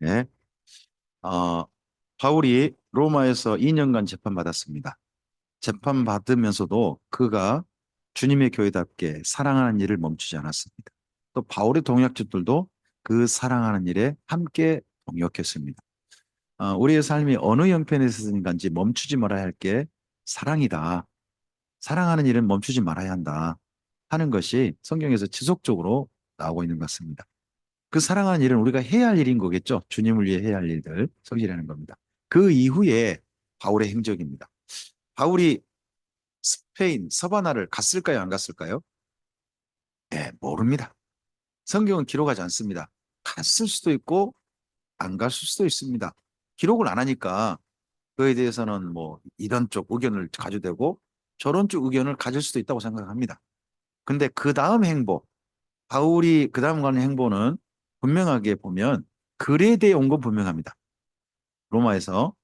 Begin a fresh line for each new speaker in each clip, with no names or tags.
예. 어, 바울이 로마에서 2년간 재판받았습니다. 재판받으면서도 그가 주님의 교회답게 사랑하는 일을 멈추지 않았습니다. 또 바울의 동역자들도 그 사랑하는 일에 함께 동역했습니다. 우리의 삶이 어느 형편에서든지 멈추지 말아야 할 게 사랑이다. 사랑하는 일은 멈추지 말아야 한다. 하는 것이 성경에서 지속적으로 나오고 있는 것 같습니다. 그 사랑하는 일은 우리가 해야 할 일인 거겠죠. 주님을 위해 해야 할 일들, 성실하는 겁니다. 그 이후에 바울의 행적입니다. 바울이 스페인 서바나를 갔을까요? 안 갔을까요? 네, 모릅니다. 성경은 기록하지 않습니다. 갔을 수도 있고 안 갔을 수도 있습니다. 기록을 안 하니까 그에 대해서는 뭐 이런 쪽 의견을 가져도 되고 저런 쪽 의견을 가질 수도 있다고 생각합니다. 근데 그 다음 행보, 바울이 그 다음 가는 행보는 분명하게 보면 그레데에 온 건 분명합니다. 로마에서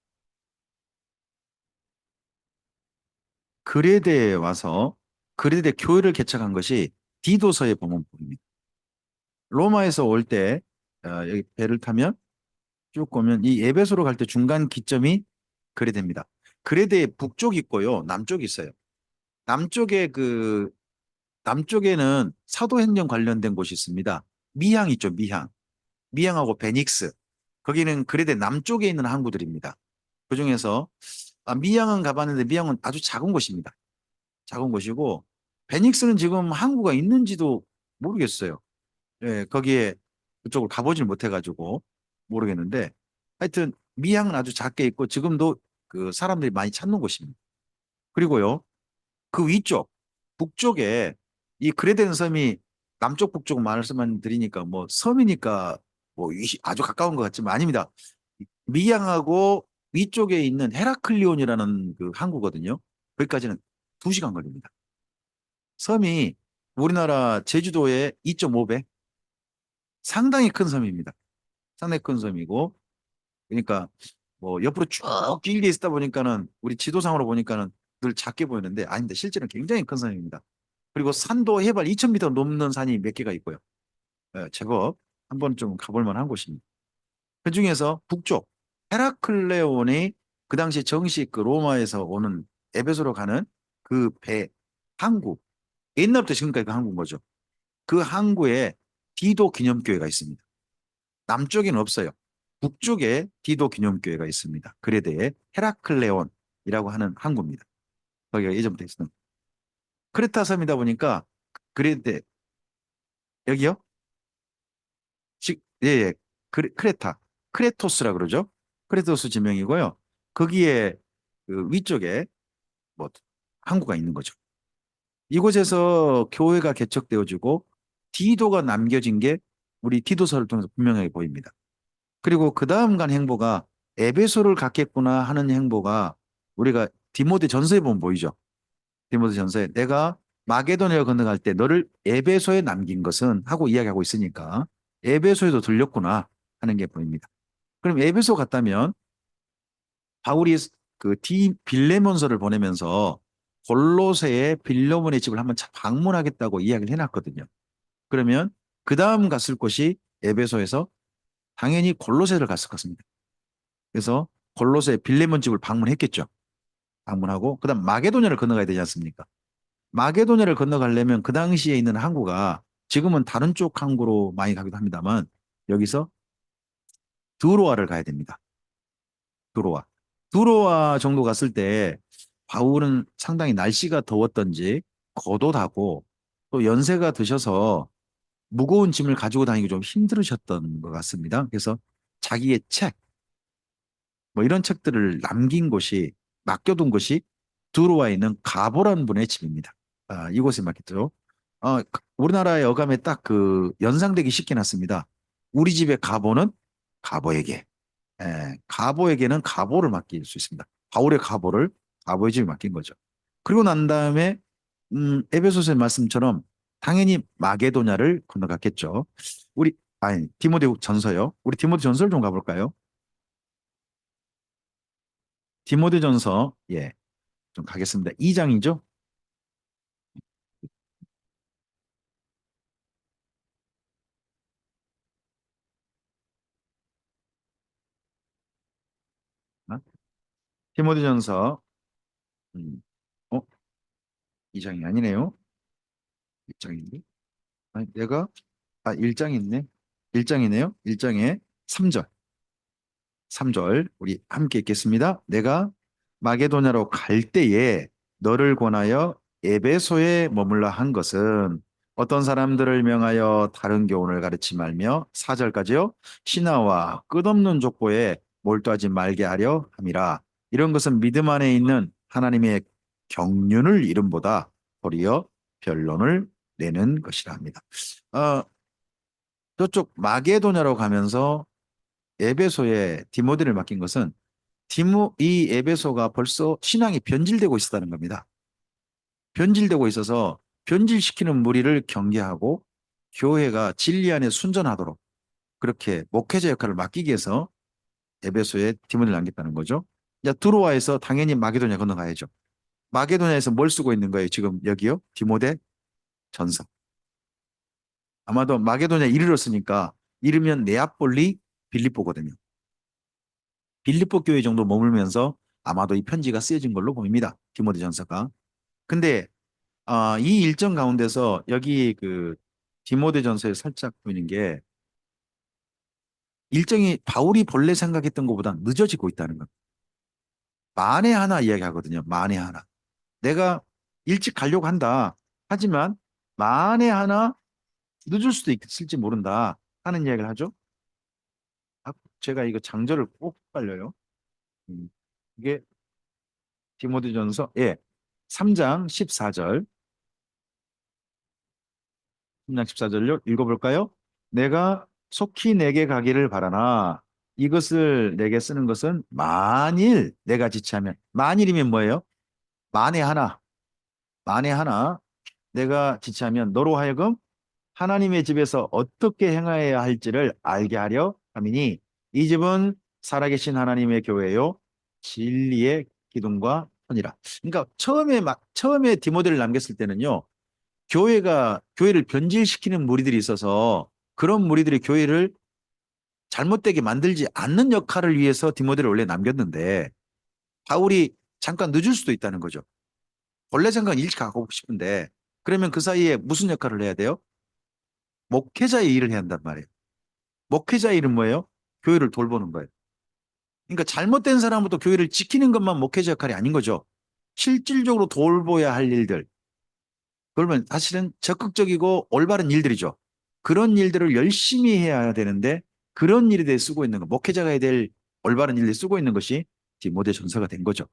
그레데에 와서 그레데 교회를 개척한 것이 디도서에 보면 보입니다. 로마에서 올 때 여기 배를 타면 쭉 보면 이 에베소로 갈 때 중간 기점이 그레데입니다. 그레데의 북쪽이 있고요, 남쪽이 있어요. 남쪽에 남쪽에는 사도행전 관련된 곳이 있습니다. 미향 있죠, 미향. 미향하고 베닉스. 거기는 그레데 남쪽에 있는 항구들입니다. 그중에서 미양은 가봤는데 미양은 아주 작은 곳입니다. 작은 곳이고 베닉스는 지금 항구가 있는지도 모르겠어요. 예, 거기에 그쪽을 가보질 못해가지고 모르겠는데 하여튼 미양은 아주 작게 있고 지금도 그 사람들이 많이 찾는 곳입니다. 그리고요 그 위쪽 북쪽에 이 그레덴 섬이 남쪽 북쪽 말씀만 드리니까 뭐 섬이니까 뭐 아주 가까운 것 같지만 아닙니다. 미양하고 위쪽에 있는 헤라클리온이라는 그 항구거든요. 거기까지는 2시간 걸립니다. 섬이 우리나라 제주도의 2.5배 상당히 큰 섬입니다. 상당히 큰 섬이고 그러니까 뭐 옆으로 쭉 길게 있다 보니까는 우리 지도상으로 보니까는 늘 작게 보이는데 아닌데 실제는 굉장히 큰 섬입니다. 그리고 산도 해발 2,000m 넘는 산이 몇 개가 있고요. 제법 한번 좀 가볼 만한 곳입니다. 그 중에서 북쪽 헤라클레온이 그 당시 정식 그 로마에서 오는 에베소로 가는 그 배 항구 옛날부터 지금까지 그 항구인 거죠. 그 항구에 디도 기념교회가 있습니다. 남쪽에는 없어요. 북쪽에 디도 기념교회가 있습니다. 그레데의 헤라클레온이라고 하는 항구입니다. 거기가 예전부터 있었던 크레타 섬이다 보니까 그레데 여기요? 예, 예. 크레타 크레토스라 그러죠. 크레토스 지명이고요. 거기에 그 위쪽에 뭐 항구가 있는 거죠. 이곳에서 교회가 개척되어지고 디도가 남겨진 게 우리 디도서를 통해서 분명하게 보입니다. 그리고 그 다음 간 행보가 에베소를 갖겠구나 하는 행보가 우리가 디모데 전서에 보면 보이죠. 디모데 전서에 내가 마게도니아 건너갈 때 너를 에베소에 남긴 것은 하고 이야기하고 있으니까 에베소에도 들렸구나 하는 게 보입니다. 그럼 에베소 갔다면 바울이 그 빌레몬서를 보내면서 골로새의 빌레몬의 집을 한번 방문하겠다고 이야기를 해놨거든요. 그러면 그 다음 갔을 곳이 에베소에서 당연히 골로새를 갔을 것입니다. 그래서 골로새 빌레몬 집을 방문했겠죠. 방문하고 그다음 마게도냐를 건너가야 되지 않습니까? 마게도냐를 건너가려면 그 당시에 있는 항구가 지금은 다른 쪽 항구로 많이 가기도 합니다만 여기서 드로아를 가야 됩니다. 드로아. 드로아 정도 갔을 때 바울은 상당히 날씨가 더웠던지 겉옷하고 또 연세가 드셔서 무거운 짐을 가지고 다니기 좀 힘들으셨던 것 같습니다. 그래서 자기의 책, 뭐 이런 책들을 남긴 곳이 맡겨둔 곳이 드로아에 있는 가보란 분의 집입니다. 이곳에 맡겼죠. 우리나라의 어감에 딱 그 연상되기 쉽게 났습니다. 우리 집의 가보는 가보에게, 가보에게는 가보를 맡길 수 있습니다. 바울의 가보를 가보의 집에 맡긴 거죠. 그리고 난 다음에 에베소서의 말씀처럼 당연히 마게도냐를 건너갔겠죠. 우리 아니 디모데 전서요. 우리 디모데 전서를 좀 가볼까요? 디모데 전서 좀 가겠습니다. 2장이죠. 디모데전서 음, 어? 2장이 아니네요. 1장인데? 아니, 내가 1장 있네. 1장이네요. 1장에 3절. 3절 우리 함께 읽겠습니다. 내가 마게도냐로 갈 때에 너를 권하여 에베소에 머물러 한 것은 어떤 사람들을 명하여 다른 교훈을 가르치 말며 4절까지요. 신하와 끝없는 족보에 몰두하지 말게 하려 함이라. 이런 것은 믿음 안에 있는 하나님의 경륜을 이름보다 도리어 변론을 내는 것이라 합니다. 어, 저쪽 마게도냐로 가면서 에베소에 디모데를 맡긴 것은 이 에베소가 벌써 신앙이 변질되고 있었다는 겁니다. 변질되고 있어서 변질시키는 무리를 경계하고 교회가 진리 안에 순전하도록 그렇게 목회자 역할을 맡기기 위해서 에베소에 디모데를 남겼다는 거죠. 자, 두로아에서 당연히 마게도냐 건너가야죠. 마게도냐에서 뭘 쓰고 있는 거예요? 지금 여기요? 디모데 전서. 아마도 마게도냐 이르렀으니까 이르면 네아폴리 빌립보거든요. 빌립보 교회 정도 머물면서 아마도 이 편지가 쓰여진 걸로 보입니다. 디모데 전서가. 근데 이 일정 가운데서 여기 그 디모데 전서에 살짝 보이는 게 일정이 바울이 본래 생각했던 것보다 늦어지고 있다는 것. 만에 하나 이야기하거든요. 만에 하나. 내가 일찍 가려고 한다. 하지만 만에 하나 늦을 수도 있을지 모른다 하는 이야기를 하죠. 제가 이거 장절을 꼭 빨려요. 음, 이게 디모데전서 3장 14절. 3장 14절요. 읽어볼까요? 내가 속히 내게 가기를 바라나 이것을 내게 쓰는 것은 만일 내가 지체하면 만일이면 뭐예요? 만에 하나 만에 하나 내가 지체하면 너로 하여금 하나님의 집에서 어떻게 행하여야 할지를 알게 하려 함이니 이 집은 살아계신 하나님의 교회요 진리의 기둥과 터니라. 그러니까 처음에 디모데를 남겼을 때는요. 교회를 변질시키는 무리들이 있어서 그런 무리들이 교회를 잘못되게 만들지 않는 역할을 위해서 디모데를 원래 남겼는데 바울이 잠깐 늦을 수도 있다는 거죠. 원래 생각은 일찍 가고 싶은데 그러면 그 사이에 무슨 역할을 해야 돼요? 목회자의 일을 해야 한단 말이에요. 목회자의 일은 뭐예요? 교회를 돌보는 거예요. 그러니까 잘못된 사람부터 교회를 지키는 것만 목회자 역할이 아닌 거죠. 실질적으로 돌보야 할 일들. 그러면 사실은 적극적이고 올바른 일들이죠. 그런 일들을 열심히 해야 되는데 그런 일에 대해 쓰고 있는 거, 목회자가 해야 될 올바른 일에 쓰고 있는 것이 디모데 전서가 된 거죠.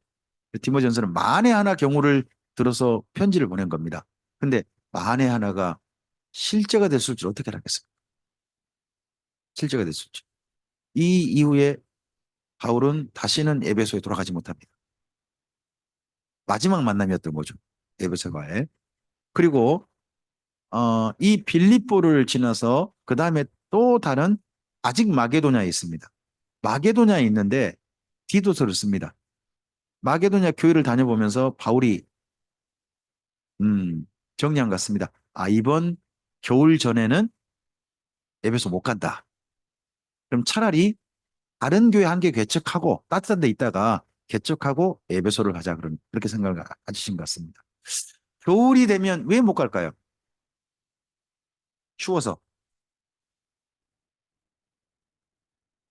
디모데 전서는 만에 하나 경우를 들어서 편지를 보낸 겁니다. 근데 만에 하나가 실제가 됐을 줄 어떻게 알았겠어요? 실제가 됐을 줄. 이 이후에 바울은 다시는 에베소에 돌아가지 못합니다. 마지막 만남이었던 거죠. 에베소과의. 그리고 이 빌립보를 지나서 그 다음에 또 다른 아직 마게도냐에 있습니다. 마게도냐에 있는데 디도서를 씁니다. 마게도냐 교회를 다녀보면서 바울이 정리한 것 같습니다. 이번 겨울 전에는 에베소 못 간다. 그럼 차라리 다른 교회 한 개 개척하고 따뜻한 데 있다가 개척하고 에베소를 가자 그렇게 생각을 가지신 것 같습니다. 겨울이 되면 왜 못 갈까요? 추워서.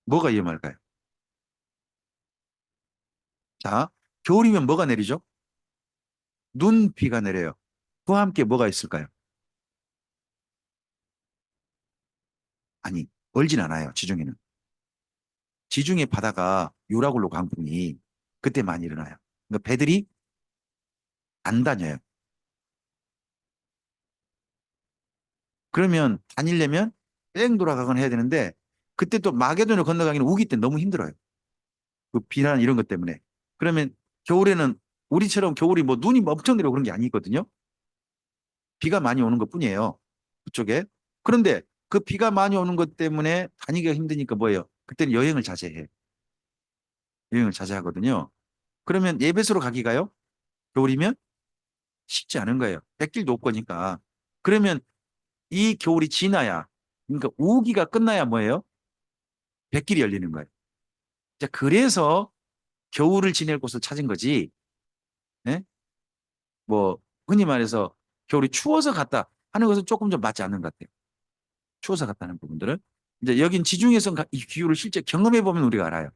뭐가 위험할까요? 자, 겨울이면 뭐가 내리죠? 눈, 비가 내려요. 그와 함께 뭐가 있을까요? 아니, 얼진 않아요, 지중해는. 지중해 바다가 유라굴로 강풍이 그때 많이 일어나요. 그러니까 배들이 안 다녀요. 그러면 다니려면 뺑 돌아가거나 해야 되는데 그때 또 마게도를 건너가기는 우기 때 너무 힘들어요. 그 비난 이런 것 때문에. 그러면 겨울에는 우리처럼 겨울이 뭐 눈이 엄청 내리고 그런 게 아니거든요. 비가 많이 오는 것뿐이에요. 그쪽에. 그런데 그 비가 많이 오는 것 때문에 다니기가 힘드니까 뭐예요? 그때는 여행을 자제해. 여행을 자제하거든요. 그러면 예배소로 가기가요? 겨울이면 쉽지 않은 거예요. 백길도 없거니까. 그러면 이 겨울이 지나야, 그러니까 우기가 끝나야 뭐예요? 백길이 열리는 거예요. 자, 그래서 겨울을 지낼 곳을 찾은 거지. 예? 뭐 흔히 말해서 겨울이 추워서 갔다 하는 것은 조금 좀 맞지 않는 것 같아요. 추워서 갔다는 부분들은 이제 여긴 지중해성 이 기후를 실제 경험해 보면 우리가 알아요.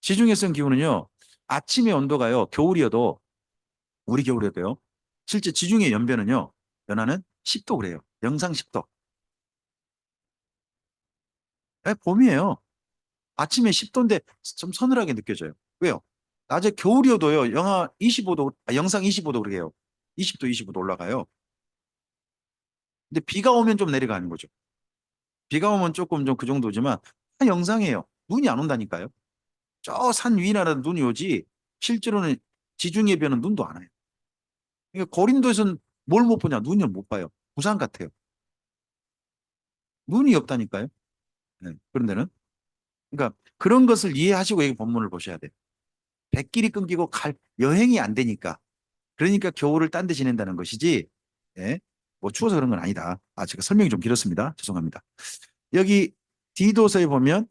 지중해성 기후는요. 아침의 온도가요. 겨울이어도 우리 겨울이어도요. 실제 지중해 연변은요. 연하는 10도 그래요. 영상 10도. 예, 봄이에요. 아침에 10도인데 좀 서늘하게 느껴져요. 왜요? 낮에 겨울이어도요. 영하 25도, 영상 25도 그래요. 20도, 25도 올라가요. 근데 비가 오면 좀 내려가는 거죠. 비가 오면 조금 좀 그 정도지만 다 영상이에요. 눈이 안 온다니까요. 저 산 위나라 눈이 오지 실제로는 지중해 변은 눈도 안 와요. 그러니까 고린도에서는 뭘 못 보냐? 눈을 못 봐요. 부산 같아요. 눈이 없다니까요. 네, 그런 데는. 그러니까 그런 것을 이해하시고 이 본문을 보셔야 돼요. 백길이 끊기고 갈 여행이 안 되니까. 그러니까 겨울을 딴 데 지낸다는 것이지. 예? 뭐 추워서 그런 건 아니다. 아, 제가 설명이 좀 길었습니다. 죄송합니다. 여기 디도서에 보면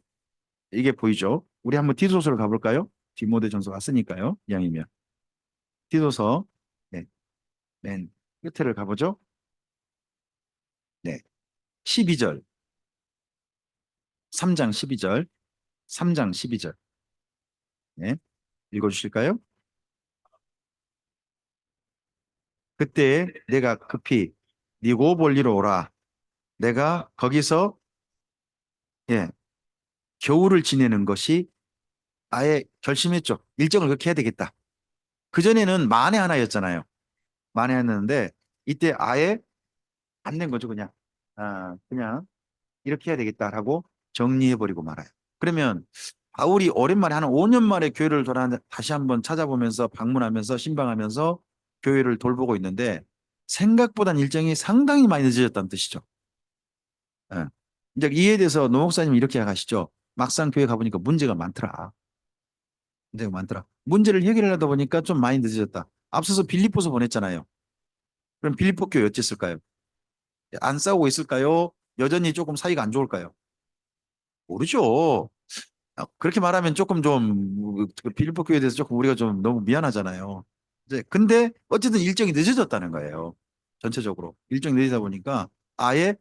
이게 보이죠? 우리 한번 디도서로 가볼까요? 디모데전서 왔으니까요. 이왕이면. 디도서 네, 맨 끝에를 가보죠. 네. 12절. 3장 12절. 3장 12절. 네. 읽어주실까요? 그때 내가 급히 니고볼리로 오라. 내가 거기서 예, 겨울을 지내는 것이 아예 결심했죠. 일정을 그렇게 해야 되겠다. 그전에는 만에 하나였잖아요. 만에 하나였는데 이때 아예 안 된 거죠, 그냥. 아, 그냥 이렇게 해야 되겠다라고 정리해버리고 말아요. 그러면 바울이 오랜만에 한 5년 만에 교회를 다시 한번 찾아보면서 방문하면서 신방하면서 교회를 돌보고 있는데 생각보단 일정이 상당히 많이 늦어졌다는 뜻이죠. 예. 이제 이에 대해서 노 목사님 이렇게 하시죠. 막상 교회 가보니까 문제가 많더라. 문제가 많더라. 문제를 해결하다 보니까 좀 많이 늦어졌다. 앞서서 빌립보서 보냈잖아요. 그럼 빌립보 교회 어땠을까요? 안 싸우고 있을까요? 여전히 조금 사이가 안 좋을까요? 모르죠. 그렇게 말하면 조금 좀그 빌립보 교회에 대해서 조금 우리가 좀 너무 미안하잖아요. 이제 근데 어쨌든 일정이 늦어졌다는 거예요. 전체적으로 일정이 늦어다 보니까 아예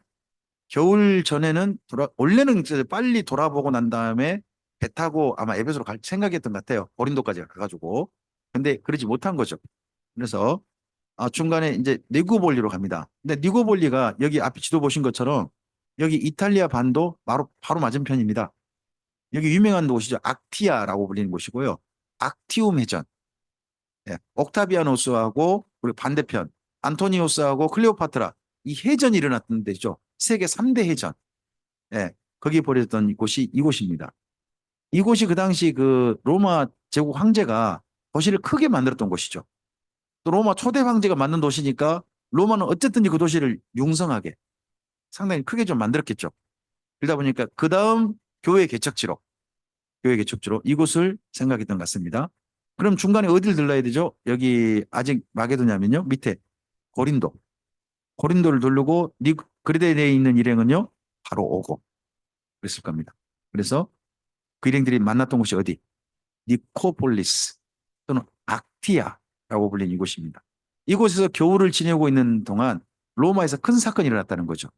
겨울 전에는 원래는 이제 빨리 돌아보고 난 다음에 배 타고 아마 에베소로 갈 생각이었던 것 같아요. 고린도까지 가가지고. 근데 그러지 못한 거죠. 그래서 중간에 이제 니고볼리로 갑니다. 근데 니고볼리가 여기 앞에 지도 보신 것처럼 여기 이탈리아 반도 바로 맞은편입니다. 여기 유명한 곳이죠. 악티아라고 불리는 곳이고요. 악티움 해전. 예, 옥타비아노스하고 그리고 반대편 안토니오스하고 클레오파트라 이 해전이 일어났던 데죠. 세계 3대 해전. 예, 거기 벌였던 곳이 이곳입니다. 이곳이 그 당시 그 로마 제국 황제가 도시를 크게 만들었던 곳이죠. 또 로마 초대 황제가 만든 도시니까 로마는 어쨌든 그 도시를 융성하게 상당히 크게 좀 만들었겠죠. 그러다 보니까 그 다음 교회 개척지로 이곳을 생각했던 것 같습니다. 그럼 중간에 어디를 들러야 되죠? 여기 아직 마게도냐면요. 밑에 고린도. 고린도를 두르고 그리데에 있는 일행은요. 바로 오고 그랬을 겁니다. 그래서 그 일행들이 만났던 곳이 어디? 니코폴리스 또는 악티아라고 불린 이곳입니다. 이곳에서 겨울을 지내고 있는 동안 로마에서 큰 사건이 일어났다는 거죠.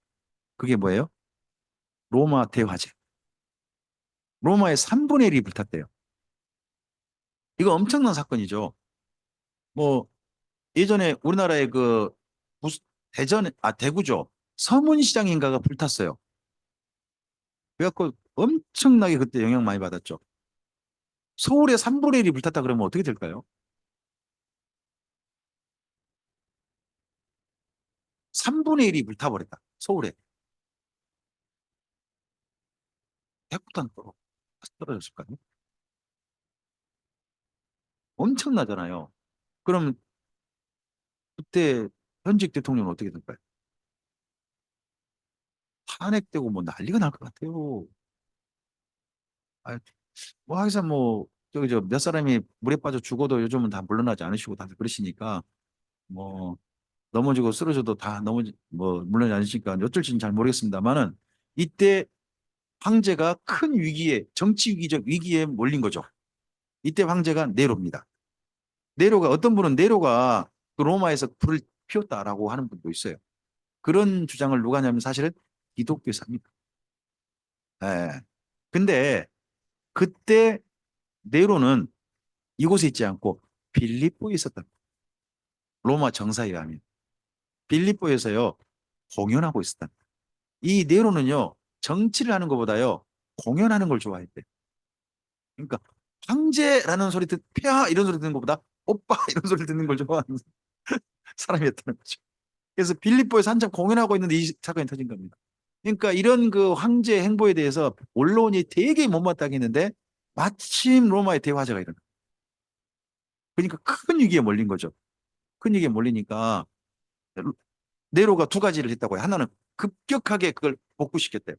그게 뭐예요? 로마 대화재. 로마의 3분의 1이 불탔대요. 이거 엄청난 사건이죠. 뭐 예전에 우리나라의 그 대구죠. 서문시장인가가 불탔어요. 그래갖고 엄청나게 그때 영향 많이 받았죠. 서울에 3분의 1이 불탔다 그러면 어떻게 될까요? 3분의 1이 불타버렸다. 서울에. 대구도 안 떨어졌을까요? 엄청나잖아요. 그럼 그때 현직 대통령은 어떻게 될까요? 탄핵되고 뭐 난리가 날 것 같아요. 아, 뭐 하여튼 뭐 저기 저 몇 사람이 물에 빠져 죽어도 요즘은 다 물러나지 않으시고 다들 그러시니까 뭐 넘어지고 쓰러져도 다 넘어지 뭐 물러나지 않으시니까 어쩔지는 잘 모르겠습니다만은 이때 황제가 큰 위기에 정치 위기적 위기에 몰린 거죠. 이때 황제가 네로입니다. 네로가 어떤 분은 네로가 그 로마에서 불을 피웠다라고 하는 분도 있어요. 그런 주장을 누가 하냐면 사실은 기독교에서 합니다. 예. 근데 그때 네로는 이곳에 있지 않고 빌립보에 있었다. 로마 정사에 의하면 빌립보에서요 공연하고 있었다. 이 네로는요 정치를 하는 것보다요 공연하는 걸 좋아했대. 그러니까 황제라는 소리 폐하 이런 소리 듣는 것보다 오빠 이런 소리 듣는 걸 좋아하는 사람이었다는 거죠. 그래서 빌립보에서 한참 공연하고 있는데 이 사건이 터진 겁니다. 그러니까 이런 그 황제 행보에 대해서 언론이 되게 못마땅해 했는데 마침 로마의 대화제가 일어나. 그러니까 큰 위기에 몰린 거죠. 큰 위기에 몰리니까 네로가 두 가지를 했다고요. 하나는 급격하게 그걸 복구시켰대요.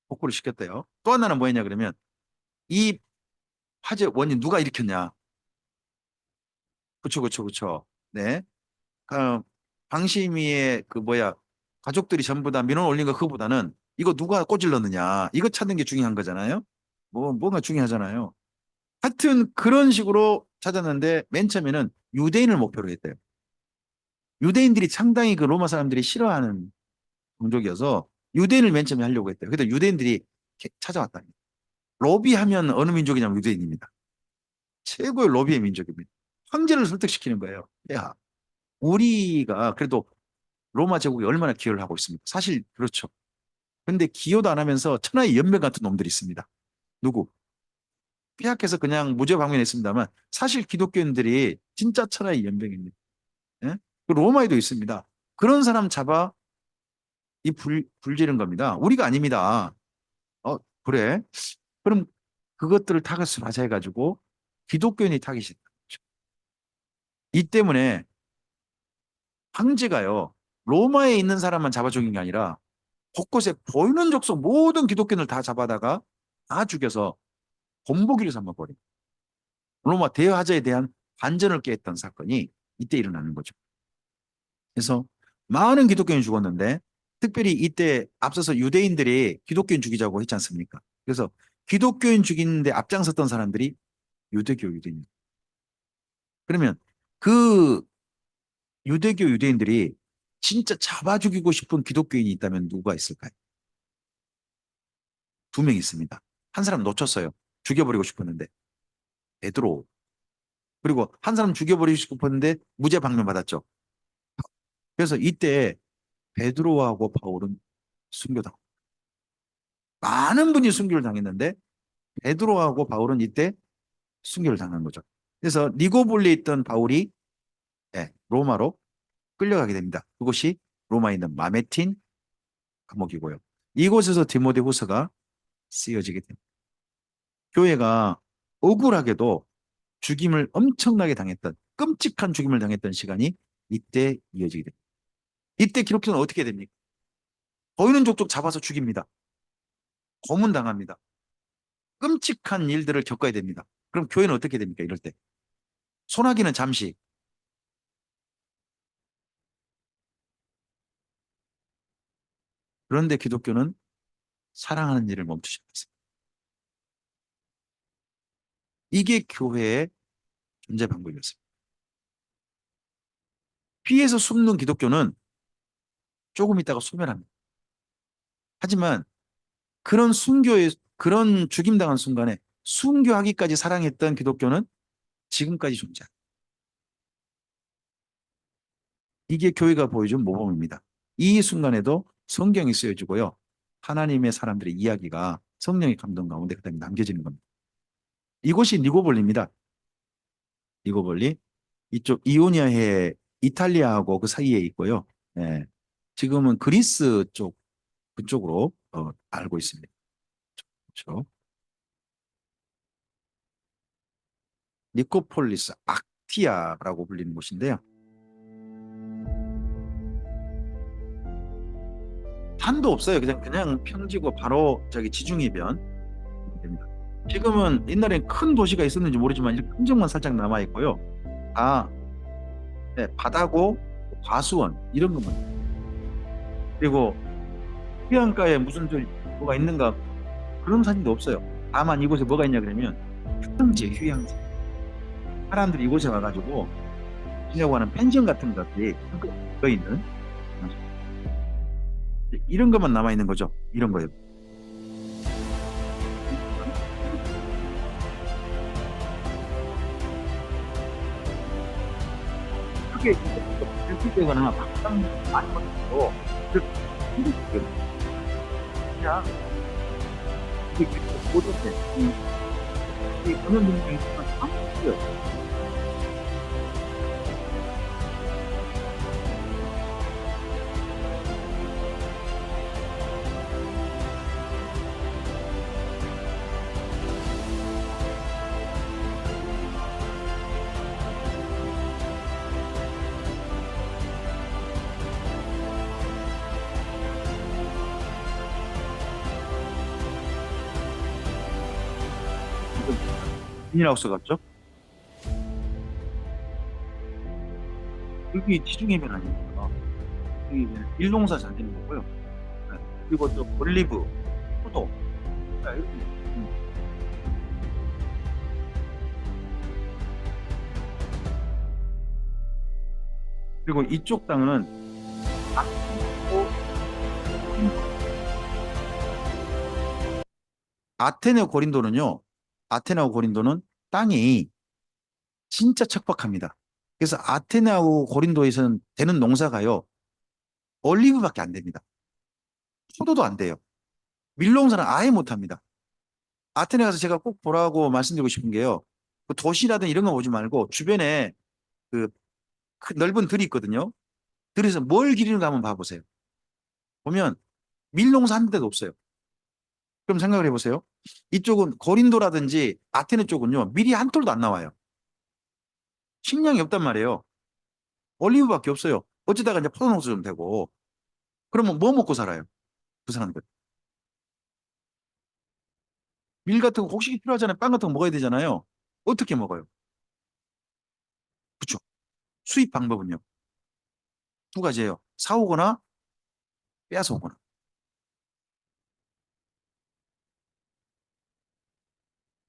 복구를 시켰대요. 또 하나는 뭐였냐 그러면 이 화재 원인 누가 일으켰냐. 그쵸, 그쵸, 그쵸. 네. 어, 방심위의 그 뭐야 가족들이 전부 다 민원 올린 거 그거보다는 이거 누가 꼬질렀느냐 이거 찾는 게 중요한 거잖아요. 뭔가 중요하잖아요. 하여튼 그런 식으로 찾았는데 맨 처음에는 유대인을 목표로 했대요. 유대인들이 상당히 그 로마 사람들이 싫어하는 종족이어서 유대인을 맨 처음에 하려고 했대요. 그래서 유대인들이 찾아왔다. 로비하면 어느 민족이냐면 유대인입니다. 최고의 로비의 민족입니다. 황제를 설득시키는 거예요. 야, 우리가 그래도 로마 제국이 얼마나 기여를 하고 있습니까? 사실 그렇죠. 근데 기여도 안 하면서 천하의 연맹 같은 놈들이 있습니다. 누구? 폐하께서 그냥 무죄 방면했습니다만 사실 기독교인들이 진짜 천하의 연맹입니다. 예? 그 로마에도 있습니다. 그런 사람 잡아 이 불지른 겁니다. 우리가 아닙니다. 어, 그래? 그럼 그것들을 타겟으로 하자 해가지고 기독교인이 타깃이다. 이 때문에 황제가요 로마에 있는 사람만 잡아 죽인 게 아니라 곳곳에 보이는 족속 모든 기독교인을 다 잡아다가 다 죽여서 본보기를 삼아버린 로마 대화제에 대한 반전을 깨했던 사건이 이때 일어나는 거죠. 그래서 많은 기독교인이 죽었는데 특별히 이때 앞서서 유대인들이 기독교인 죽이자고 했지 않습니까? 그래서 기독교인 죽이는데 앞장섰던 사람들이 유대교 유대인. 그러면 그 유대교 유대인들이 진짜 잡아 죽이고 싶은 기독교인이 있다면 누가 있을까요? 두 명 있습니다. 한 사람 놓쳤어요. 죽여버리고 싶었는데 베드로. 그리고 한 사람 죽여버리고 싶었는데 무죄 방면받았죠. 그래서 이때 베드로하고 바울은 순교당. 많은 분이 순교를 당했는데 베드로하고 바울은 이때 순교를 당한 거죠. 그래서 니고볼리에 있던 바울이 로마로 끌려가게 됩니다. 그곳이 로마에 있는 마메틴 감옥이고요. 이곳에서 디모데후서가 쓰여지게 됩니다. 교회가 억울하게도 죽임을 엄청나게 당했던 끔찍한 죽임을 당했던 시간이 이때 이어지게 됩니다. 이때 기독교는 어떻게 됩니까? 보이는 족족 잡아서 죽입니다. 고문당합니다. 끔찍한 일들을 겪어야 됩니다. 그럼 교회는 어떻게 됩니까? 이럴 때. 소나기는 잠시. 그런데 기독교는 사랑하는 일을 멈추지 않습니다. 이게 교회의 존재 방법이었습니다. 피해서 숨는 기독교는 조금 있다가 소멸합니다. 하지만 그런 순교의 그런 죽임당한 순간에 순교하기까지 사랑했던 기독교는 지금까지 존재합니다. 이게 교회가 보여준 모범입니다. 이 순간에도 성경이 쓰여지고요. 하나님의 사람들의 이야기가 성령의 감동 가운데 그다음에 남겨지는 겁니다. 이곳이 니고볼리입니다. 니고볼리. 이쪽 이오니아해 이탈리아하고 그 사이에 있고요. 예. 지금은 그리스 쪽 그쪽으로 알고 있습니다. 그렇죠. 니코폴리스 악티아라고 불리는 곳인데요. 산도 없어요. 그냥 평지고 바로 저기 지중해변 됩니다. 지금은 옛날엔 큰 도시가 있었는지 모르지만 이렇게 흔적만 살짝 남아 있고요. 다 바다고 과수원 이런 것만. 그리고 해안가에 무슨 저 뭐가 있는가 그런 사진도 없어요. 다만 이곳에 뭐가 있냐 그러면 휴양지, 휴양지. 사람들이 이곳에 와가지고 지내고 하는 펜션 같은 것들이 더 있는 이런 것만 남아 있는 거죠. 이런 거예요. 그게 일주일거나 막상 많이 먹고 그냥 이게 모든데 이 어느 분이 있으면 비닐하우스 같죠? 여기 지중해면 아닙니까? 여기 일농사 잘 되는 거고요. 네. 그리고 또 올리브, 포도, 네, 이렇게. 그리고 이쪽 땅은 아테네 고린도는요. 아테네하고 고린도는 땅이 진짜 척박합니다. 그래서 아테네하고 고린도에서는 되는 농사가요. 올리브밖에 안 됩니다. 포도도 안 돼요. 밀농사는 아예 못 합니다. 아테네 가서 제가 꼭 보라고 말씀드리고 싶은 게요. 그 도시라든 이런 거 보지 말고 주변에 그 넓은 들이 있거든요. 들에서 뭘 기르는가 한번 봐보세요. 보면 밀농사 한 데도 없어요. 그럼 생각을 해보세요. 이쪽은 고린도라든지 아테네 쪽은요. 밀이 한 톨도 안 나와요. 식량이 없단 말이에요. 올리브밖에 없어요. 어쩌다가 이제 포도농사 좀 되고. 그러면 뭐 먹고 살아요? 그 사람들. 밀 같은 거 곡식이 필요하잖아요. 빵 같은 거 먹어야 되잖아요. 어떻게 먹어요? 그쵸? 수입 방법은요. 두 가지예요. 사오거나 빼앗아오거나.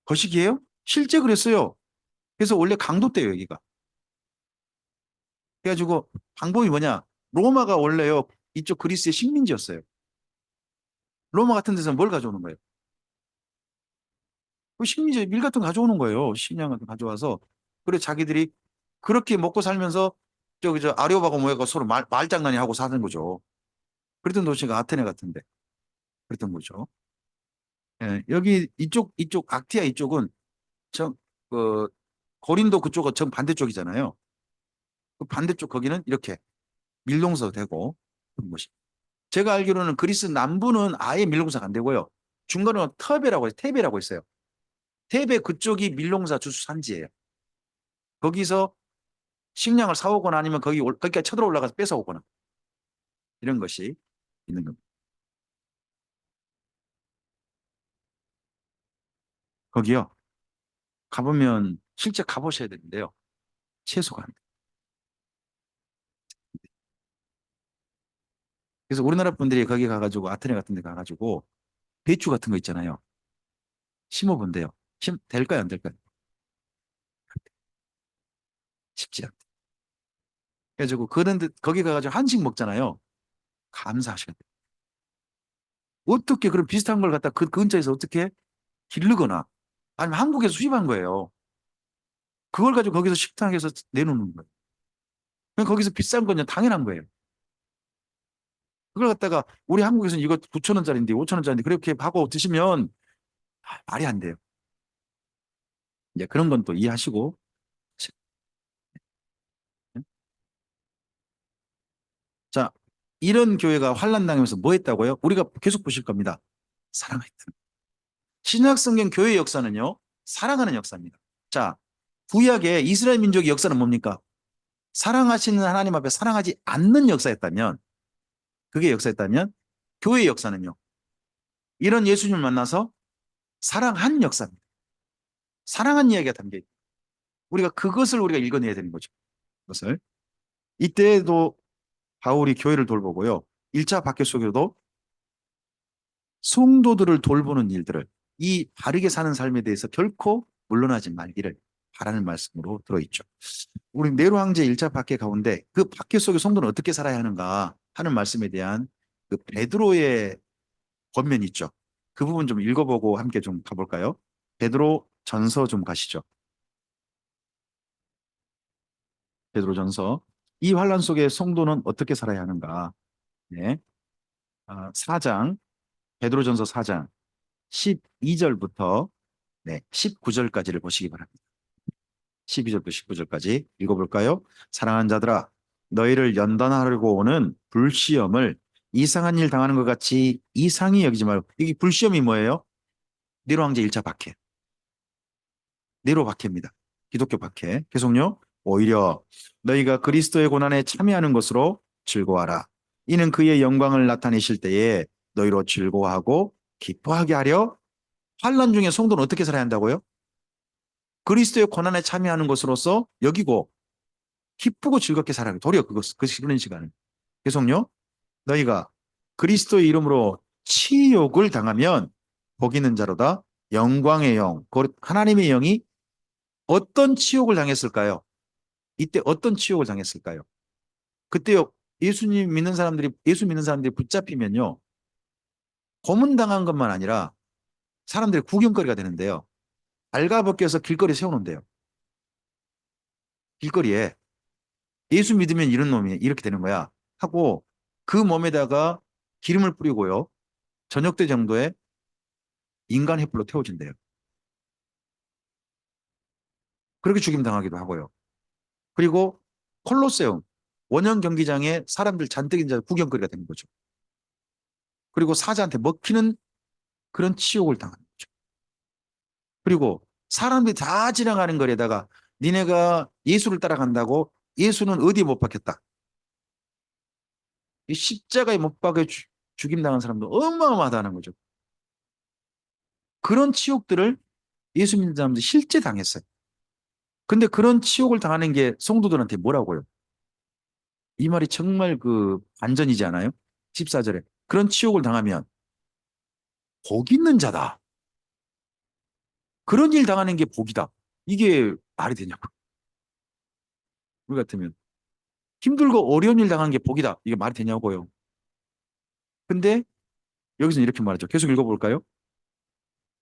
거시기예요? 실제 그랬어요. 그래서 원래 강도 때요, 여기가. 그래가지고 방법이 뭐냐? 로마가 원래요. 이쪽 그리스의 식민지였어요. 로마 같은 데서 뭘 가져오는 거예요? 그 식민지 밀 같은 거 가져오는 거예요. 식량 같은 거 가져와서. 그래 자기들이 그렇게 먹고 살면서 저기 저 아re오바고 모여가 서로 말장난이 하고 사는 거죠. 그랬던 도시가 아테네 같은데 그랬던 거죠. 예, 여기 이쪽 악티아 이쪽은 그 고린도 그쪽은 정 반대쪽이잖아요. 그 반대쪽 거기는 이렇게 밀농사 되고 그런 곳이. 제가 알기로는 그리스 남부는 아예 밀농사가 안 되고요. 중간은 터베라고 해요. 테베라고 있어요. 테베 그쪽이 밀농사 주수 산지예요. 거기서 식량을 사오거나 아니면 거기까지 쳐들어 올라가서 뺏어오거나 이런 것이 있는 겁니다. 거기요. 가보면 실제 가보셔야 되는데요. 채소가 안 돼요. 그래서 우리나라 분들이 거기 가가지고 아테네 같은 데 가가지고 배추 같은 거 있잖아요. 심어본대요. 될까요? 안 될까요? 쉽지 않대. 그래가지고 그런데 거기 가가지고 한식 먹잖아요. 감사하셔야 돼요. 어떻게 그런 비슷한 걸 갖다 그 근처에서 어떻게 기르거나 아니면 한국에서 수입한 거예요. 그걸 가지고 거기서 식당에서 내놓는 거예요. 그냥 거기서 비싼 건 그냥 당연한 거예요. 그걸 갖다가 우리 한국에서는 이거 9천 원짜리인데 5천 원짜리인데 그렇게 하고 드시면 말이 안 돼요. 이제 그런 건 또 이해하시고. 자, 이런 교회가 환란 당하면서 뭐 했다고요? 우리가 계속 보실 겁니다. 사랑했다. 신약 성경 교회 역사는요. 사랑하는 역사입니다. 자, 구약의 이스라엘 민족의 역사는 뭡니까? 사랑하시는 하나님 앞에 사랑하지 않는 역사였다면 그게 역사였다면 교회의 역사는요. 이런 예수님을 만나서 사랑한 역사입니다. 사랑한 이야기가 담겨 있다. 우리가 그것을 우리가 읽어내야 되는 거죠. 그것을. 이때도 바울이 교회를 돌보고요. 1차 박해 속에도 성도들을 돌보는 일들을 이 바르게 사는 삶에 대해서 결코 물러나지 말기를 바라는 말씀으로 들어있죠. 우리 네로 황제 1차 박해 가운데 그 박해 속에 성도는 어떻게 살아야 하는가 하는 말씀에 대한 그 베드로의 권면이 있죠. 그 부분 좀 읽어보고 함께 좀 가볼까요? 베드로 전서 좀 가시죠. 베드로 전서. 이 환란 속에 성도는 어떻게 살아야 하는가? 네. 4장, 베드로 전서 4장 12절부터 네, 19절까지를 보시기 바랍니다. 12절부터 19절까지 읽어볼까요? 사랑하는 자들아, 너희를 연단하려고 오는 불시험을 이상한 일 당하는 것 같이 이상히 여기지 말고. 이게 불시험이 뭐예요? 네로 황제 1차 박해. 네로 박해입니다. 기독교 박해. 계속요. 오히려 너희가 그리스도의 고난에 참여하는 것으로 즐거워하라. 이는 그의 영광을 나타내실 때에 너희로 즐거워하고 기뻐하게 하려. 환난 중에 성도는 어떻게 살아야 한다고요? 그리스도의 고난에 참여하는 것으로서 여기고 기쁘고 즐겁게 살아라. 도리어 그런 시간을. 계속요. 너희가 그리스도의 이름으로 치욕을 당하면 복 있는 자로다. 영광의 영, 곧 하나님의 영이 어떤 치욕을 당했을까요? 이때 어떤 치욕을 당했을까요? 그때요. 예수 믿는 사람들이 붙잡히면요. 고문당한 것만 아니라 사람들의 구경거리가 되는데요. 발가벗겨서 길거리에 세워놓는데요. 길거리에 예수 믿으면 이런 놈이 이렇게 되는 거야 하고 그 몸에다가 기름을 뿌리고요. 저녁 때 정도에 인간 횃불로 태워진대요. 그렇게 죽임당하기도 하고요. 그리고 콜로세움 원형 경기장에 사람들 잔뜩 이제 구경거리가 되는 거죠. 그리고 사자한테 먹히는 그런 치욕을 당하는 거죠. 그리고 사람들이 다 지나가는 거리에다가 니네가 예수를 따라간다고 예수는 어디에 못 박혔다. 이 십자가에 못 박혀 죽임당한 사람도 어마어마하다는 거죠. 그런 치욕들을 예수 믿는 사람들이 실제 당했어요. 근데 그런 치욕을 당하는 게 성도들한테 뭐라고요? 이 말이 정말 그 반전이지 않아요? 14절에. 그런 치욕을 당하면 복 있는 자다. 그런 일 당하는 게 복이다. 이게 말이 되냐고. 우리 같으면. 힘들고 어려운 일 당하는 게 복이다. 이게 말이 되냐고요. 근데 여기서 이렇게 말하죠. 계속 읽어볼까요?